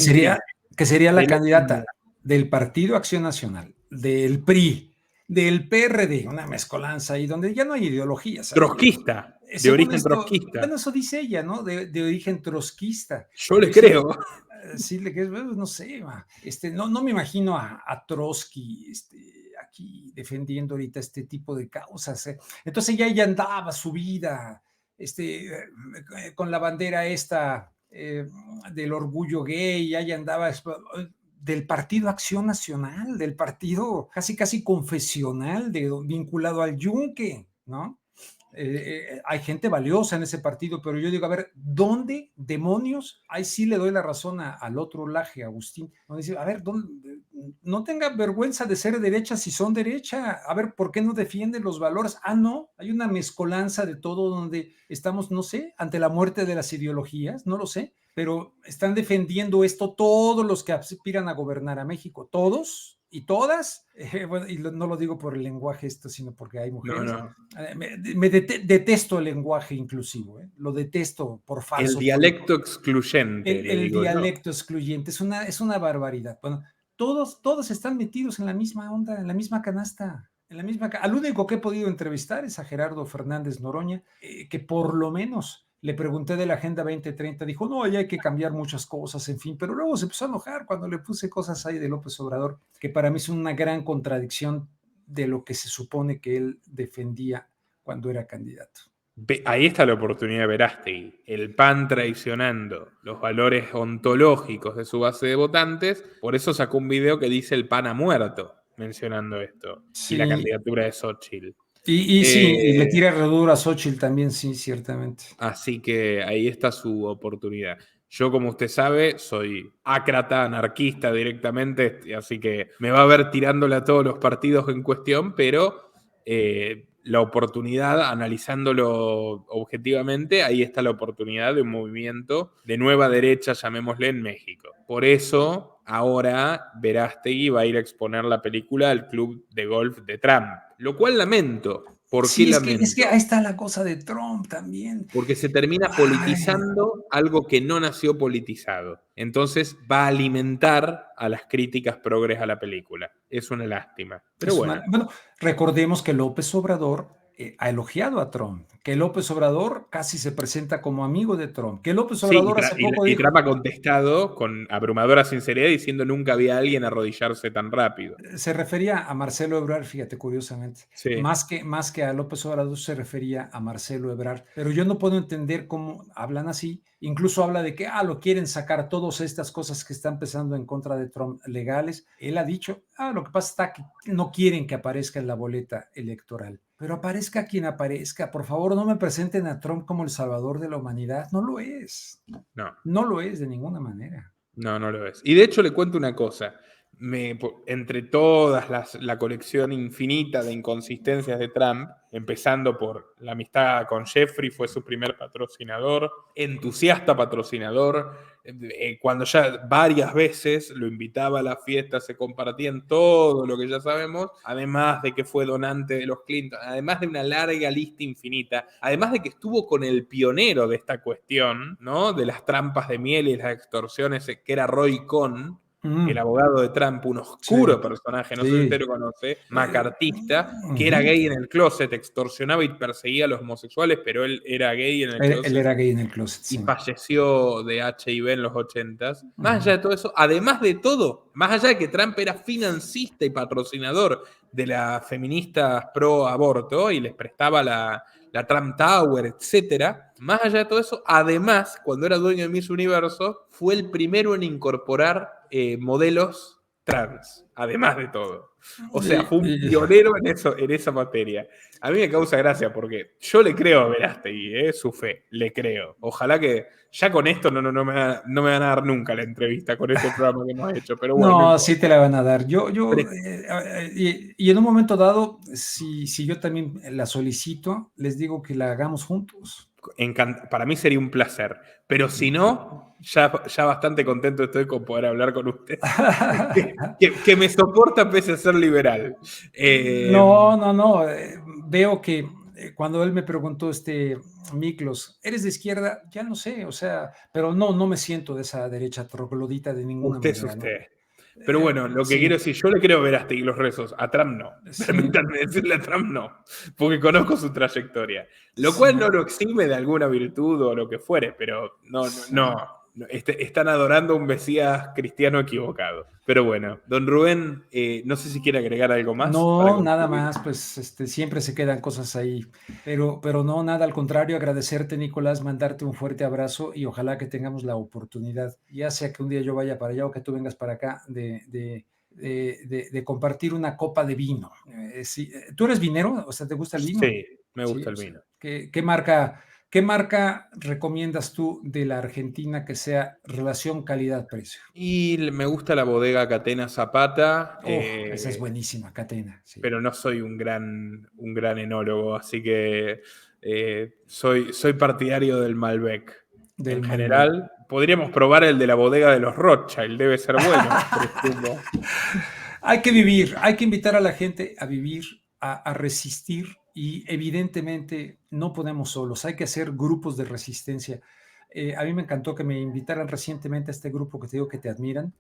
sería la candidata del Partido Acción Nacional, del PRI, del PRD, una mezcolanza ahí donde ya no hay ideologías. Trotskista, de origen trotskista. Bueno, eso dice ella, ¿no? De origen trotskista. Yo le creo. Sí, no sé, no me imagino a Trotsky aquí defendiendo ahorita este tipo de causas. Entonces ella andaba subida con la bandera esta del orgullo gay, ella andaba del Partido Acción Nacional, del partido casi confesional, vinculado al Yunque, ¿no? Hay gente valiosa en ese partido, pero yo digo, a ver, ¿dónde demonios? Ahí sí le doy la razón al otro Laje, Agustín, donde dice, a ver, no tenga vergüenza de ser derecha si son derecha, a ver, ¿por qué no defienden los valores? No, hay una mezcolanza de todo donde estamos, no sé, ante la muerte de las ideologías, no lo sé, pero están defendiendo esto todos los que aspiran a gobernar a México, todos y todas, bueno, y no lo digo por el lenguaje sino porque hay mujeres. No. Detesto el lenguaje inclusivo, lo detesto por falso. El dialecto excluyente. El dialecto excluyente es una barbaridad. Bueno, todos están metidos en la misma onda, en la misma canasta. Al único que he podido entrevistar es a Gerardo Fernández Noroña, que por lo menos le pregunté de la Agenda 2030, dijo, no, ya hay que cambiar muchas cosas, en fin, pero luego se empezó a enojar cuando le puse cosas ahí de López Obrador, que para mí es una gran contradicción de lo que se supone que él defendía cuando era candidato. Ahí está la oportunidad de Verástegui, el PAN traicionando los valores ontológicos de su base de votantes, por eso sacó un video que dice el PAN ha muerto, mencionando esto, sí. Y la candidatura de Xóchitl. Y le tira redura a Xóchitl también, sí, ciertamente. Así que ahí está su oportunidad. Yo, como usted sabe, soy ácrata, anarquista directamente, así que me va a ver tirándole a todos los partidos en cuestión, pero la oportunidad, analizándolo objetivamente, ahí está la oportunidad de un movimiento de nueva derecha, llamémosle, en México. Por eso, ahora Verástegui va a ir a exponer la película al club de golf de Trump, lo cual lamento. ¿Por qué lamento? Es que ahí está la cosa de Trump también. Porque se termina politizando algo que no nació politizado. Entonces va a alimentar a las críticas progres a la película. Es una lástima. Pero bueno. Recordemos que López Obrador ha elogiado a Trump, que López Obrador casi se presenta como amigo de Trump, que López Sí, Obrador hace poco y Trump dijo, ha contestado con abrumadora sinceridad diciendo nunca había alguien arrodillarse tan rápido. se refería a Marcelo Ebrard, fíjate, curiosamente, Sí. más que a López Obrador se refería a Marcelo Ebrard, pero yo no puedo entender cómo hablan así, incluso habla de que lo quieren sacar todas estas cosas que están empezando en contra de Trump legales. Él ha dicho, lo que pasa está que no quieren que aparezca en la boleta electoral. Pero aparezca quien aparezca, por favor, no me presenten a Trump como el salvador de la humanidad, no lo es. No. No lo es de ninguna manera. No, no lo es. Y de hecho le cuento una cosa. Entre todas la colección infinita de inconsistencias de Trump, empezando por la amistad con Jeffrey, fue su primer patrocinador, entusiasta patrocinador, cuando ya varias veces lo invitaba a la fiesta, se compartían todo lo que ya sabemos, además de que fue donante de los Clinton, además de una larga lista infinita, además de que estuvo con el pionero de esta cuestión, ¿no? De las trampas de miel y las extorsiones, que era Roy Cohn, el abogado de Trump, un oscuro Sí, personaje, no sé si sí. usted lo conoce, macartista, que era gay en el closet, extorsionaba y perseguía a los homosexuales, pero él era gay en el Él closet era gay en el closet, y sí. falleció de HIV en los 80s. Más allá de todo eso, además de todo, más allá de que Trump era financista y patrocinador de las feministas pro aborto y les prestaba la Trump Tower, etcétera. Más allá de todo eso, además, cuando era dueño de Miss Universo, fue el primero en incorporar modelos trans, además de todo. O sea, fue un pionero en eso, en esa materia. A mí me causa gracia porque yo le creo a Verástegui, su fe, le creo. Ojalá que ya con esto no me van a dar nunca la entrevista con este programa que hemos hecho, pero bueno, no No, importa. sí te la van a dar. Pero Y en un momento dado, si yo también la solicito, les digo que la hagamos juntos. para mí sería un placer, pero si no, ya bastante contento estoy con poder hablar con usted. que me soporta pese a ser liberal. No. Veo que cuando él me preguntó, Miklos, ¿eres de izquierda? Ya no sé, o sea, pero no me siento de esa derecha troglodita de ninguna Usted es manera, ¿no? usted. Pero bueno, lo que Sí, quiero decir, yo le creo a Verástegui los rezos, a Trump no. sí, Permítanme decirle a Trump no, porque conozco su trayectoria. Lo cual no sí, lo exime de alguna virtud o lo que fuere, pero no. sí. Están adorando a un Mesías cristiano equivocado. Pero bueno, don Rubén, no sé si quiere agregar algo más para No, nada concluir. más, pues siempre se quedan cosas ahí, pero no, nada, al contrario, agradecerte, Nicolás, mandarte un fuerte abrazo y ojalá que tengamos la oportunidad, ya sea que un día yo vaya para allá o que tú vengas para acá, de compartir una copa de vino. Sí, ¿tú eres vinero? O sea, ¿te gusta el vino? Sí, me Sí, gusta o el sea, vino. ¿qué marca recomiendas tú de la Argentina que sea relación calidad-precio? Y me gusta la bodega Catena Zapata, Oh, esa es buenísima, Catena, sí. pero no soy un gran enólogo, así que soy partidario del Malbec. Del En Malbec. general, podríamos probar el de la bodega de los Rothschild, debe ser bueno, presumo. Hay que vivir, hay que invitar a la gente a vivir, a resistir y evidentemente no podemos solos, hay que hacer grupos de resistencia. A mí me encantó que me invitaran recientemente a este grupo que te digo que te admiran,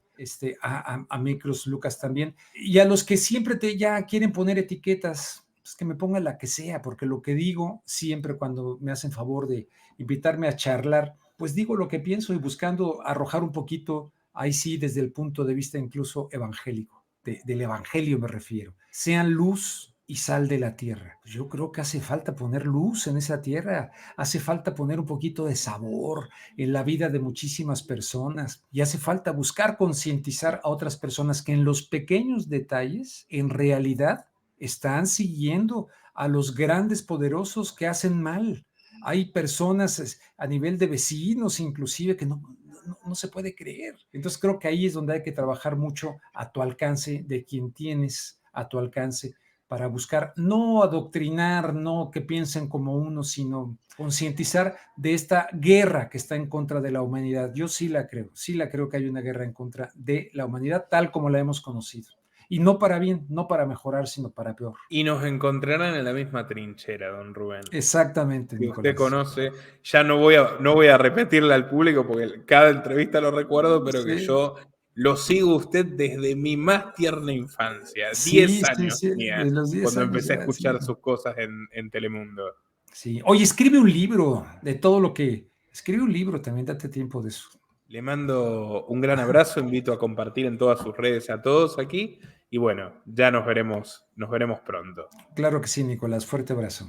a Miklos Lucas también, y a los que siempre ya quieren poner etiquetas, pues que me pongan la que sea, porque lo que digo siempre cuando me hacen favor de invitarme a charlar, pues digo lo que pienso y buscando arrojar un poquito, ahí sí, desde el punto de vista incluso evangélico, del evangelio me refiero. Sean luz y sal de la tierra. Yo creo que hace falta poner luz en esa tierra, hace falta poner un poquito de sabor en la vida de muchísimas personas y hace falta buscar concientizar a otras personas que en los pequeños detalles, en realidad, están siguiendo a los grandes poderosos que hacen mal. Hay personas a nivel de vecinos inclusive que no se puede creer. Entonces creo que ahí es donde hay que trabajar mucho a tu alcance, de quien tienes a tu alcance, para buscar no adoctrinar, no que piensen como uno, sino concientizar de esta guerra que está en contra de la humanidad. Yo sí la creo que hay una guerra en contra de la humanidad tal como la hemos conocido. Y no para bien, no para mejorar, sino para peor. Y nos encontrarán en la misma trinchera, don Rubén. Exactamente, Que usted Nicolás. conoce, ya no voy a repetirle al público porque cada entrevista lo recuerdo, pero que Sí, yo lo sigo usted desde mi más tierna infancia, 10 sí, años sí, tenía de los 10 cuando años empecé a ya, sí. escuchar sus cosas en Telemundo. Sí. Oye, escribe un libro de todo lo que... Escribe un libro, también date tiempo de eso. Le mando un gran abrazo, invito a compartir en todas sus redes a todos aquí y bueno, ya nos veremos pronto. Claro que sí, Nicolás, fuerte abrazo.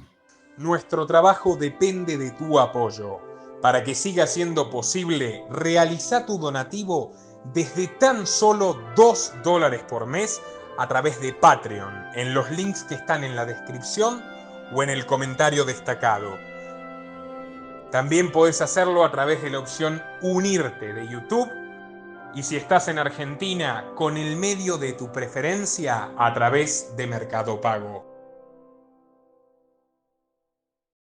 Nuestro trabajo depende de tu apoyo. Para que siga siendo posible, realiza tu donativo desde tan solo $2 por mes a través de Patreon, en los links que están en la descripción o en el comentario destacado. También podés hacerlo a través de la opción Unirte de YouTube y si estás en Argentina, con el medio de tu preferencia a través de Mercado Pago.